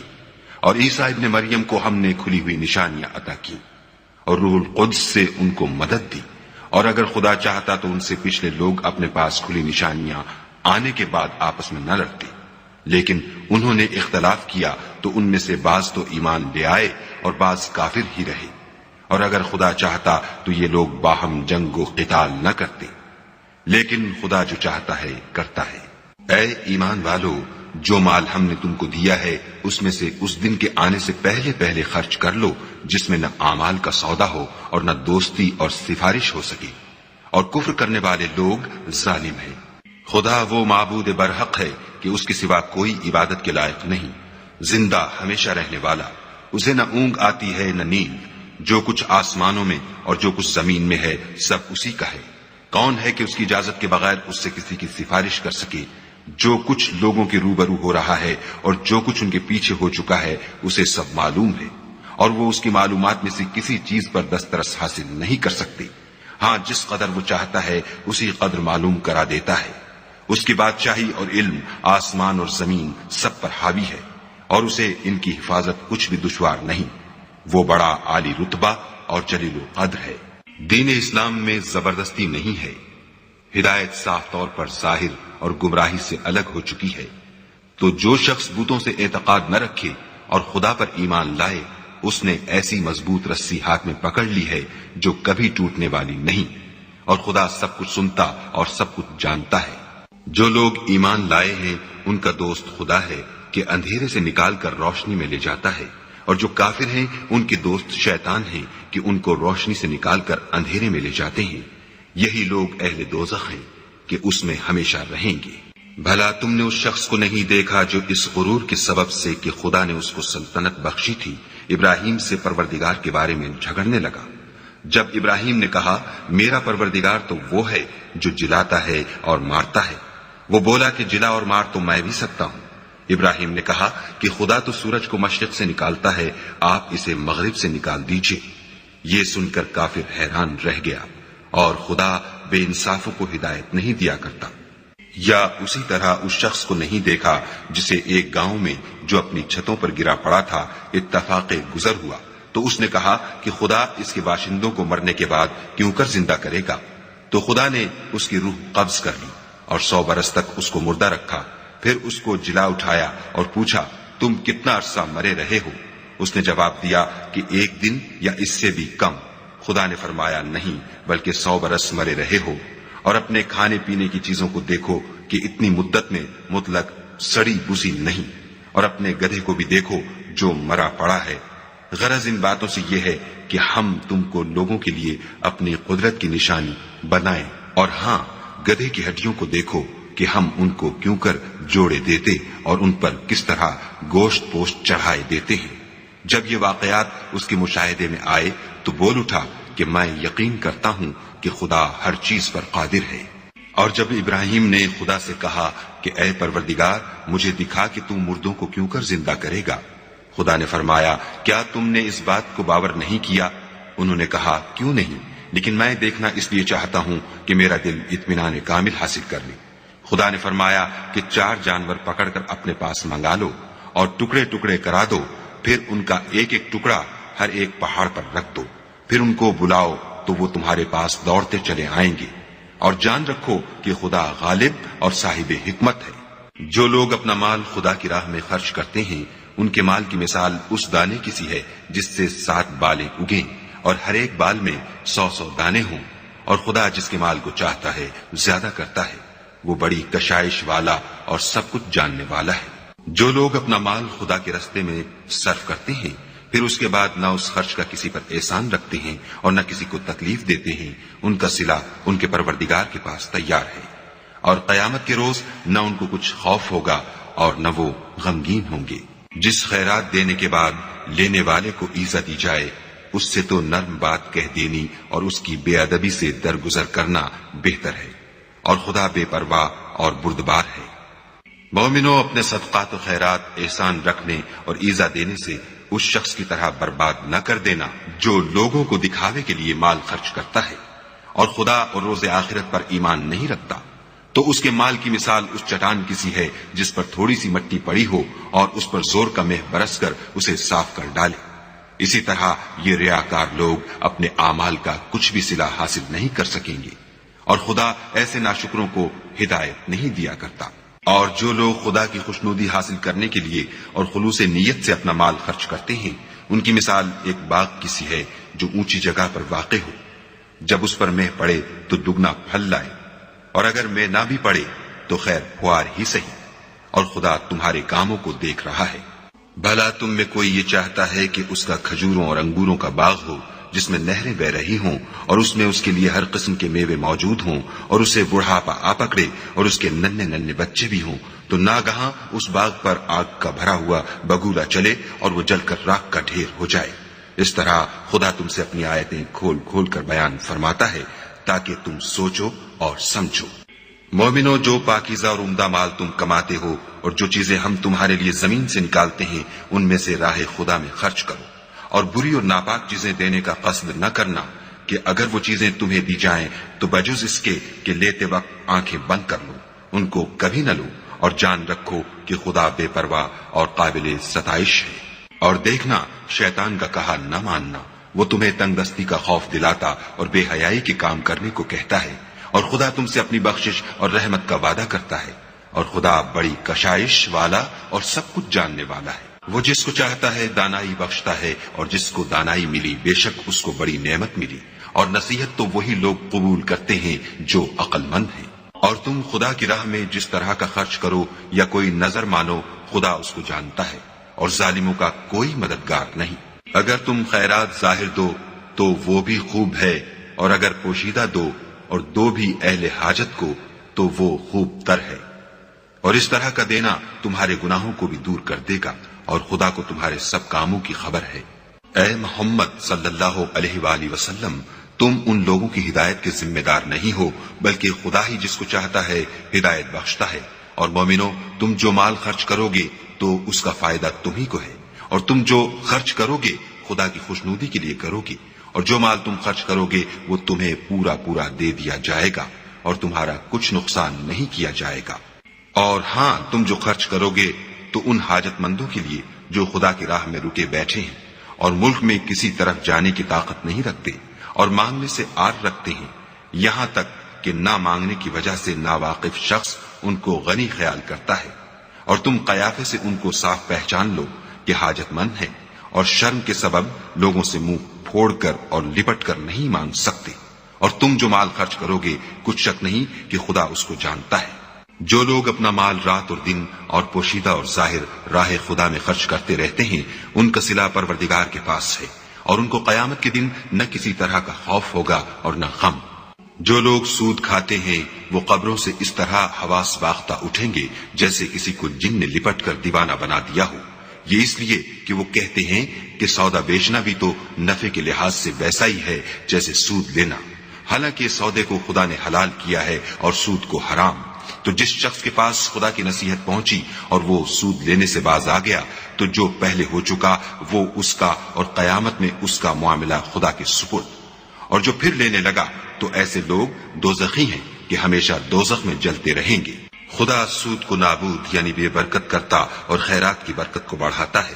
اور عیسیٰ ابن مریم کو ہم نے کھلی ہوئی نشانیاں عطا کی اور روح القدس سے ان کو مدد دی، اور اگر خدا چاہتا تو ان سے پچھلے لوگ اپنے پاس کھلی نشانیاں آنے کے بعد آپس میں نہ لڑتے، لیکن انہوں نے اختلاف کیا تو ان میں سے بعض تو ایمان لے آئے اور بعض کافر ہی رہے، اور اگر خدا چاہتا تو یہ لوگ باہم جنگ و قتال نہ کرتے، لیکن خدا جو چاہتا ہے کرتا ہے۔ اے ایمان والو، جو مال ہم نے تم کو دیا ہے اس میں سے اس دن کے آنے سے پہلے پہلے خرچ کر لو جس میں نہ اعمال کا سودا ہو اور نہ دوستی اور سفارش ہو سکے، اور کفر کرنے والے لوگ ظالم ہیں۔ خدا وہ معبود برحق ہے کہ اس کے سوا کوئی عبادت کے لائق نہیں، زندہ ہمیشہ رہنے والا، اسے نہ اونگ آتی ہے نہ نیند، جو کچھ آسمانوں میں اور جو کچھ زمین میں ہے سب اسی کا ہے۔ کون ہے کہ اس کی اجازت کے بغیر اس سے کسی کی سفارش کر سکے؟ جو کچھ لوگوں کے روبرو ہو رہا ہے اور جو کچھ ان کے پیچھے ہو چکا ہے اسے سب معلوم ہے، اور وہ اس کی معلومات میں سے کسی چیز پر دسترس حاصل نہیں کر سکتے۔ ہاں، جس قدر وہ چاہتا ہے اسی قدر معلوم کرا دیتا ہے۔ اس کی بادشاہی اور علم آسمان اور زمین سب پر حاوی ہے، اور اسے ان کی حفاظت کچھ بھی دشوار نہیں۔ وہ بڑا عالی رتبہ اور جلیل القدر ہے۔ دین اسلام میں زبردستی نہیں ہے، ہدایت صاف طور پر ظاہر اور گمراہی سے الگ ہو چکی ہے۔ تو جو شخص بتوں سے اعتقاد نہ رکھے اور خدا پر ایمان لائے اس نے ایسی مضبوط رسی ہاتھ میں پکڑ لی ہے جو کبھی ٹوٹنے والی نہیں، اور خدا سب کچھ سنتا اور سب کچھ جانتا ہے۔ جو لوگ ایمان لائے ہیں ان کا دوست خدا ہے کہ اندھیرے سے نکال کر روشنی میں لے جاتا ہے، اور جو کافر ہیں ان کے دوست شیطان ہیں کہ ان کو روشنی سے نکال کر اندھیرے میں لے جاتے ہیں. یہی لوگ اہل دوزخ ہیں کہ اس میں ہمیشہ رہیں گے. بھلا تم نے اس شخص کو نہیں دیکھا جو اس غرور کے سبب سے کہ خدا نے اس کو سلطنت بخشی تھی ابراہیم سے پروردگار کے بارے میں جھگڑنے لگا؟ جب ابراہیم نے کہا میرا پروردگار تو وہ ہے جو جلاتا ہے اور مارتا ہے، وہ بولا کہ جلا اور مار تو میں بھی سکتا ہوں. ابراہیم نے کہا کہ خدا تو سورج کو مشرق سے نکالتا ہے، آپ اسے مغرب سے نکال دیجئے. یہ سن کر کافر حیران رہ گیا، اور خدا بے انصافوں کو ہدایت نہیں دیا کرتا. یا اسی طرح اس شخص کو نہیں دیکھا جسے ایک گاؤں میں جو اپنی چھتوں پر گرا پڑا تھا اتفاق گزر ہوا تو اس نے کہا کہ خدا اس کے باشندوں کو مرنے کے بعد کیوں کر زندہ کرے گا؟ تو خدا نے اس کی روح قبض کر لی اور 100 برس تک اس کو مردہ رکھا. پھر اس کو جلا اٹھایا اور پوچھا تم کتنا عرصہ مرے رہے ہو؟ اس نے جواب دیا کہ 1 دن یا اس سے بھی کم. خدا نے فرمایا نہیں بلکہ 100 برس مرے رہے ہو. اور اپنے کھانے پینے کی چیزوں کو دیکھو کہ اتنی مدت میں مطلق سڑی بسی نہیں، اور اپنے گدھے کو بھی دیکھو جو مرا پڑا ہے. غرض ان باتوں سے یہ ہے کہ ہم تم کو لوگوں کے لیے اپنی قدرت کی نشانی بنائیں. اور ہاں گدھے کی ہڈیوں کو دیکھو کہ ہم ان کو کیوں کر جوڑے دیتے اور ان پر کس طرح گوشت پوشت چڑھائے دیتے ہیں. جب یہ واقعات اس کے مشاہدے میں آئے تو بول اٹھا کہ میں یقین کرتا ہوں کہ خدا ہر چیز پر قادر ہے. اور جب ابراہیم نے خدا سے کہا کہ اے پروردگار مجھے دکھا کہ تم مردوں کو کیوں کر زندہ کرے گا، خدا نے فرمایا کیا تم نے اس بات کو باور نہیں کیا؟ انہوں نے کہا کیوں نہیں، لیکن میں دیکھنا اس لیے چاہتا ہوں کہ میرا دل اطمینان کامل حاصل کر لے. خدا نے فرمایا کہ 4 جانور پکڑ کر اپنے پاس منگا لو اور ٹکڑے ٹکڑے کرا دو، پھر ان کا ایک ایک ٹکڑا ہر ایک پہاڑ پر رکھ دو، پھر ان کو بلاؤ تو وہ تمہارے پاس دوڑتے چلے آئیں گے. اور جان رکھو کہ خدا غالب اور صاحب حکمت ہے. جو لوگ اپنا مال خدا کی راہ میں خرچ کرتے ہیں ان کے مال کی مثال اس دانے کی سی ہے جس سے 7 بالیں اگیں اور ہر ایک بال میں 100 دانے ہوں. اور خدا جس کے مال کو چاہتا ہے زیادہ کرتا ہے، وہ بڑی کشائش والا اور سب کچھ جاننے والا ہے. جو لوگ اپنا مال خدا کے راستے میں صرف کرتے ہیں پھر اس کے بعد نہ اس خرچ کا کسی پر احسان رکھتے ہیں اور نہ کسی کو تکلیف دیتے ہیں، ان کا صلہ ان کے پروردگار کے پاس تیار ہے. اور قیامت کے روز نہ ان کو کچھ خوف ہوگا اور نہ وہ غمگین ہوں گے. جس خیرات دینے کے بعد لینے والے کو ایزا دی جائے اس سے تو نرم بات کہہ دینی اور اس کی بے ادبی سے درگزر کرنا بہتر ہے، اور خدا بے پرواہ اور بردبار ہے. مومنوں اپنے صدقات و خیرات احسان رکھنے اور ایزا دینے سے اس شخص کی طرح برباد نہ کر دینا جو لوگوں کو دکھاوے کے لیے مال خرچ کرتا ہے اور خدا اور روز آخرت پر ایمان نہیں رکھتا. تو اس کے مال کی مثال اس چٹان کی سی ہے جس پر تھوڑی سی مٹی پڑی ہو اور اس پر زور کا مہ برس کر اسے صاف کر ڈالے. اسی طرح یہ ریاکار لوگ اپنے اعمال کا کچھ بھی صلہ حاصل نہیں کر سکیں گے، اور خدا ایسے ناشکروں کو ہدایت نہیں دیا کرتا. اور جو لوگ خدا کی خوشنودی حاصل کرنے کے لیے اور خلوص نیت سے اپنا مال خرچ کرتے ہیں ان کی مثال ایک باغ کی سی ہے جو اونچی جگہ پر واقع ہو. جب اس پر مہ پڑے تو دگنا پھل لائے، اور اگر مہ نہ بھی پڑے تو خیر پھوار ہی سہی، اور خدا تمہارے کاموں کو دیکھ رہا ہے. بھلا تم میں کوئی یہ چاہتا ہے کہ اس کا کھجوروں اور انگوروں کا باغ ہو جس میں نہریں بہ رہی ہوں اور اس میں اس کے لیے ہر قسم کے میوے موجود ہوں اور اسے بڑھاپا آ پکڑے اور اس کے ننھے ننھے بچے بھی ہوں تو ناگہاں اس باغ پر آگ کا بھرا ہوا بگولا چلے اور وہ جل کر راکھ کا ڈھیر ہو جائے. اس طرح خدا تم سے اپنی آیتیں کھول کھول کر بیان فرماتا ہے تاکہ تم سوچو اور سمجھو. مومنو جو پاکیزہ اور عمدہ مال تم کماتے ہو اور جو چیزیں ہم تمہارے لیے زمین سے نکالتے ہیں ان میں سے راہ خدا میں خرچ کرو، اور بری اور ناپاک چیزیں دینے کا قصد نہ کرنا کہ اگر وہ چیزیں تمہیں دی جائیں تو بجز اس کے کہ لیتے وقت آنکھیں بند کر لو، ان کو کبھی نہ لو. اور جان رکھو کہ خدا بے پرواہ اور قابل ستائش ہے. اور دیکھنا شیطان کا کہا نہ ماننا، وہ تمہیں تنگ دستی کا خوف دلاتا اور بے حیائی کے کام کرنے کو کہتا ہے، اور خدا تم سے اپنی بخشش اور رحمت کا وعدہ کرتا ہے. اور خدا بڑی کشائش والا اور سب کچھ جاننے والا ہے. وہ جس کو چاہتا ہے دانائی بخشتا ہے، اور جس کو دانائی ملی بے شک اس کو بڑی نعمت ملی. اور نصیحت تو وہی لوگ قبول کرتے ہیں جو عقل مند ہیں. اور تم خدا کی راہ میں جس طرح کا خرچ کرو یا کوئی نظر مانو خدا اس کو جانتا ہے. اور ظالموں کا کوئی مددگار نہیں۔ اگر تم خیرات ظاہر دو تو وہ بھی خوب ہے، اور اگر پوشیدہ دو اور دو بھی اہل حاجت کو تو وہ خوب تر ہے، اور اس طرح کا دینا تمہارے گناہوں کو بھی دور کر دے گا، اور خدا کو تمہارے سب کاموں کی خبر ہے۔ اے محمد صلی اللہ علیہ وآلہ وسلم، تم ان لوگوں کی ہدایت کے ذمہ دار نہیں ہو، بلکہ خدا ہی جس کو چاہتا ہے ہدایت بخشتا ہے۔ اور مومنو، تم جو مال خرچ کرو گے تو اس کا فائدہ تمہیں کو ہے، اور تم جو خرچ کرو گے خدا کی خوشنودی کے لیے کرو گے، اور جو مال تم خرچ کرو گے وہ تمہیں پورا پورا دے دیا جائے گا، اور تمہارا کچھ نقصان نہیں کیا جائے گا۔ اور ہاں، تم جو خرچ کرو گے تو ان حاجت مندوں کے لیے جو خدا کی راہ میں رکے بیٹھے ہیں اور ملک میں کسی طرف جانے کی طاقت نہیں رکھتے اور مانگنے سے آر رکھتے ہیں، یہاں تک کہ نہ مانگنے کی وجہ سے ناواقف شخص ان کو غنی خیال کرتا ہے، اور تم قیافے سے ان کو صاف پہچان لو کہ حاجت مند ہیں، اور شرم کے سبب لوگوں سے منہ پھوڑ کر اور لپٹ کر نہیں مانگ سکتے۔ اور تم جو مال خرچ کرو گے کچھ شک نہیں کہ خدا اس کو جانتا ہے۔ جو لوگ اپنا مال رات اور دن اور پوشیدہ اور ظاہر راہ خدا میں خرچ کرتے رہتے ہیں، ان کا صلہ پروردگار کے پاس ہے، اور ان کو قیامت کے دن نہ کسی طرح کا خوف ہوگا اور نہ غم۔ جو لوگ سود کھاتے ہیں وہ قبروں سے اس طرح حواس باختہ اٹھیں گے جیسے کسی کو جن نے لپٹ کر دیوانہ بنا دیا ہو، یہ اس لیے کہ وہ کہتے ہیں کہ سودا بیچنا بھی تو نفع کے لحاظ سے ویسا ہی ہے جیسے سود لینا، حالانکہ سودے کو خدا نے حلال کیا ہے اور سود کو حرام۔ تو جس شخص کے پاس خدا کی نصیحت پہنچی اور وہ سود لینے سے باز آ گیا تو جو پہلے ہو چکا وہ اس کا، اور قیامت میں اس کا معاملہ خدا کے سپرد۔ اور جو پھر لینے لگا تو ایسے لوگ دوزخی ہیں کہ ہمیشہ دوزخ میں جلتے رہیں گے۔ خدا سود کو نابود یعنی بے برکت کرتا اور خیرات کی برکت کو بڑھاتا ہے،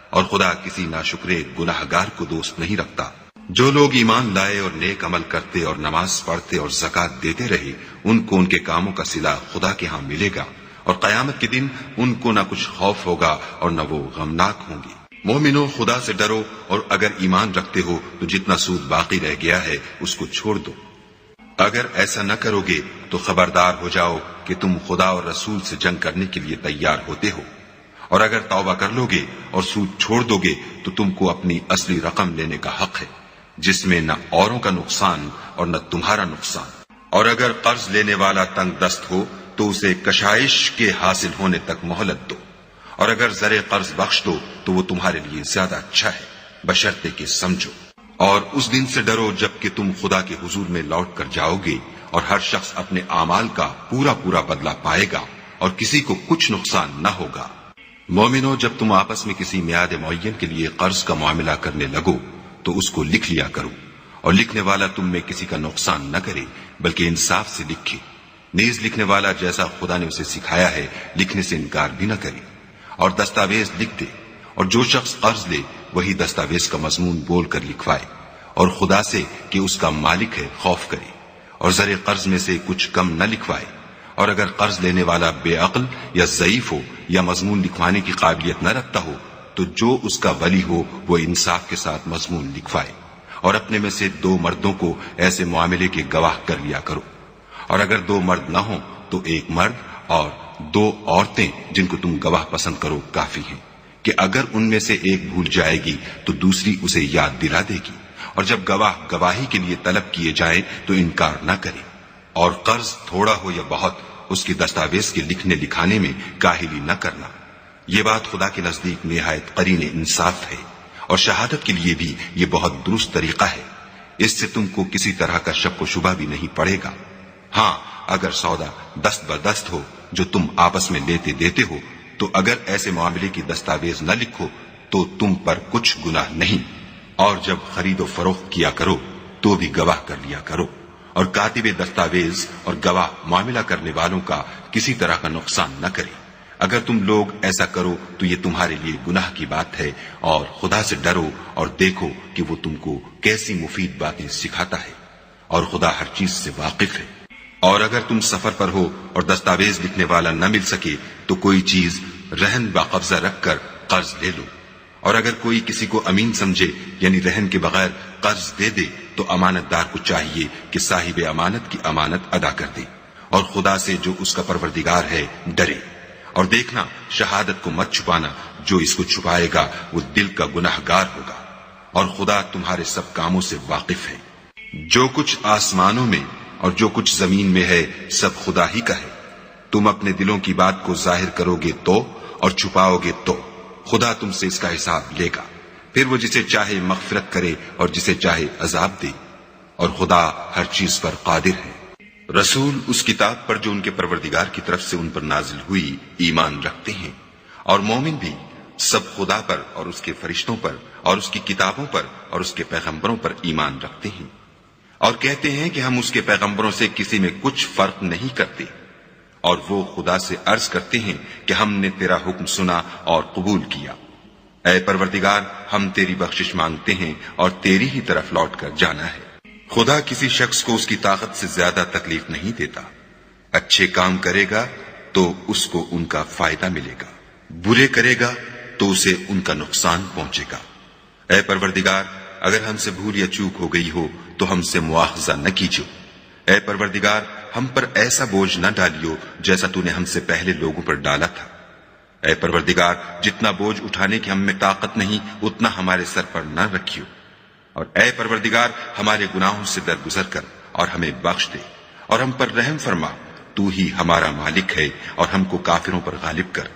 اور خدا کسی ناشکرے گناہ گار کو دوست نہیں رکھتا۔ جو لوگ ایمان لائے اور نیک عمل کرتے اور نماز پڑھتے اور زکوٰۃ دیتے رہے، ان کو ان کے کاموں کا صلہ خدا کے ہاں ملے گا، اور قیامت کے دن ان کو نہ کچھ خوف ہوگا اور نہ وہ غمناک ہوں گے۔ مومنو، خدا سے ڈرو، اور اگر ایمان رکھتے ہو تو جتنا سود باقی رہ گیا ہے اس کو چھوڑ دو۔ اگر ایسا نہ کرو گے تو خبردار ہو جاؤ کہ تم خدا اور رسول سے جنگ کرنے کے لیے تیار ہوتے ہو، اور اگر توبہ کر لو گے اور سود چھوڑ دو گے تو تم کو اپنی اصلی رقم لینے کا حق ہے، جس میں نہ اوروں کا نقصان اور نہ تمہارا نقصان۔ اور اگر قرض لینے والا تنگ دست ہو تو اسے کشائش کے حاصل ہونے تک مہلت دو، اور اگر زر قرض بخش دو تو وہ تمہارے لیے زیادہ اچھا ہے، بشرطے کہ سمجھو۔ اور اس دن سے ڈرو جب کہ تم خدا کے حضور میں لوٹ کر جاؤ گے، اور ہر شخص اپنے اعمال کا پورا پورا بدلہ پائے گا، اور کسی کو کچھ نقصان نہ ہوگا۔ مومنو، جب تم آپس میں کسی میعاد معین کے لیے قرض کا معاملہ کرنے لگو تو اس کو لکھ لیا کرو، اور لکھنے والا تم میں کسی کا نقصان نہ کرے بلکہ انصاف سے لکھے۔ نیز لکھنے والا جیسا خدا نے اسے سکھایا ہے لکھنے سے انکار بھی نہ کرے، اور دستاویز لکھ دے، اور جو شخص قرض لے وہی دستاویز کا مضمون بول کر لکھوائے، اور خدا سے کہ اس کا مالک ہے خوف کرے، اور زر قرض میں سے کچھ کم نہ لکھوائے۔ اور اگر قرض لینے والا بے عقل یا ضعیف ہو یا مضمون لکھوانے کی قابلیت نہ رکھتا ہو تو جو اس کا ولی ہو وہ انصاف کے ساتھ مضمون لکھوائے، اور اپنے میں سے 2 مردوں کو ایسے معاملے کے گواہ کر لیا کرو، اور اگر 2 مرد نہ ہوں تو 1 مرد اور 2 عورتیں جن کو تم گواہ پسند کرو کافی ہیں، کہ اگر ان میں سے ایک بھول جائے گی تو دوسری اسے یاد دلا دے گی، اور جب گواہ گواہی کے لیے طلب کیے جائیں تو انکار نہ کرے۔ اور قرض تھوڑا ہو یا بہت اس کی دستاویز کے لکھنے لکھانے میں کاہلی نہ کرنا، یہ بات خدا کے نزدیک نہایت قرین انصاف ہے، اور شہادت کے لیے بھی یہ بہت درست طریقہ ہے، اس سے تم کو کسی طرح کا شک و شبہ بھی نہیں پڑے گا۔ ہاں، اگر سودا دست بدست ہو جو تم آپس میں لیتے دیتے ہو تو اگر ایسے معاملے کی دستاویز نہ لکھو تو تم پر کچھ گناہ نہیں، اور جب خرید و فروخت کیا کرو تو بھی گواہ کر لیا کرو، اور کاتب دستاویز اور گواہ معاملہ کرنے والوں کا کسی طرح کا نقصان نہ کرے۔ اگر تم لوگ ایسا کرو تو یہ تمہارے لیے گناہ کی بات ہے، اور خدا سے ڈرو اور دیکھو کہ وہ تم کو کیسی مفید باتیں سکھاتا ہے، اور خدا ہر چیز سے واقف ہے۔ اور اگر تم سفر پر ہو اور دستاویز لکھنے والا نہ مل سکے تو کوئی چیز رہن باقبضہ رکھ کر قرض لے لو، اور اگر کوئی کسی کو امین سمجھے یعنی رہن کے بغیر قرض دے دے تو امانت دار کو چاہیے کہ صاحب امانت کی امانت ادا کر دے، اور خدا سے جو اس کا پروردگار ہے ڈرے، اور دیکھنا شہادت کو مت چھپانا، جو اس کو چھپائے گا وہ دل کا گناہگار ہوگا، اور خدا تمہارے سب کاموں سے واقف ہے۔ جو کچھ آسمانوں میں اور جو کچھ زمین میں ہے سب خدا ہی کا ہے۔ تم اپنے دلوں کی بات کو ظاہر کرو گے تو اور چھپاؤ گے تو خدا تم سے اس کا حساب لے گا، پھر وہ جسے چاہے مغفرت کرے اور جسے چاہے عذاب دے، اور خدا ہر چیز پر قادر ہے۔ رسول اس کتاب پر جو ان کے پروردگار کی طرف سے ان پر نازل ہوئی ایمان رکھتے ہیں، اور مومن بھی سب خدا پر اور اس کے فرشتوں پر اور اس کی کتابوں پر اور اس کے پیغمبروں پر ایمان رکھتے ہیں، اور کہتے ہیں کہ ہم اس کے پیغمبروں سے کسی میں کچھ فرق نہیں کرتے، اور وہ خدا سے عرض کرتے ہیں کہ ہم نے تیرا حکم سنا اور قبول کیا۔ اے پروردگار، ہم تیری بخشش مانگتے ہیں اور تیری ہی طرف لوٹ کر جانا ہے۔ خدا کسی شخص کو اس کی طاقت سے زیادہ تکلیف نہیں دیتا۔ اچھے کام کرے گا تو اس کو ان کا فائدہ ملے گا، برے کرے گا تو اسے ان کا نقصان پہنچے گا۔ اے پروردگار، اگر ہم سے بھول یا چوک ہو گئی ہو تو ہم سے مواخذہ نہ کیجو۔ اے پروردگار، ہم پر ایسا بوجھ نہ ڈالیو جیسا تو نے ہم سے پہلے لوگوں پر ڈالا تھا۔ اے پروردگار، جتنا بوجھ اٹھانے کی ہم میں طاقت نہیں اتنا ہمارے سر پر نہ رکھیو، اور اے پروردگار ہمارے گناہوں سے درگزر کر اور ہمیں بخش دے اور ہم پر رحم فرما، تو ہی ہمارا مالک ہے اور ہم کو کافروں پر غالب کر۔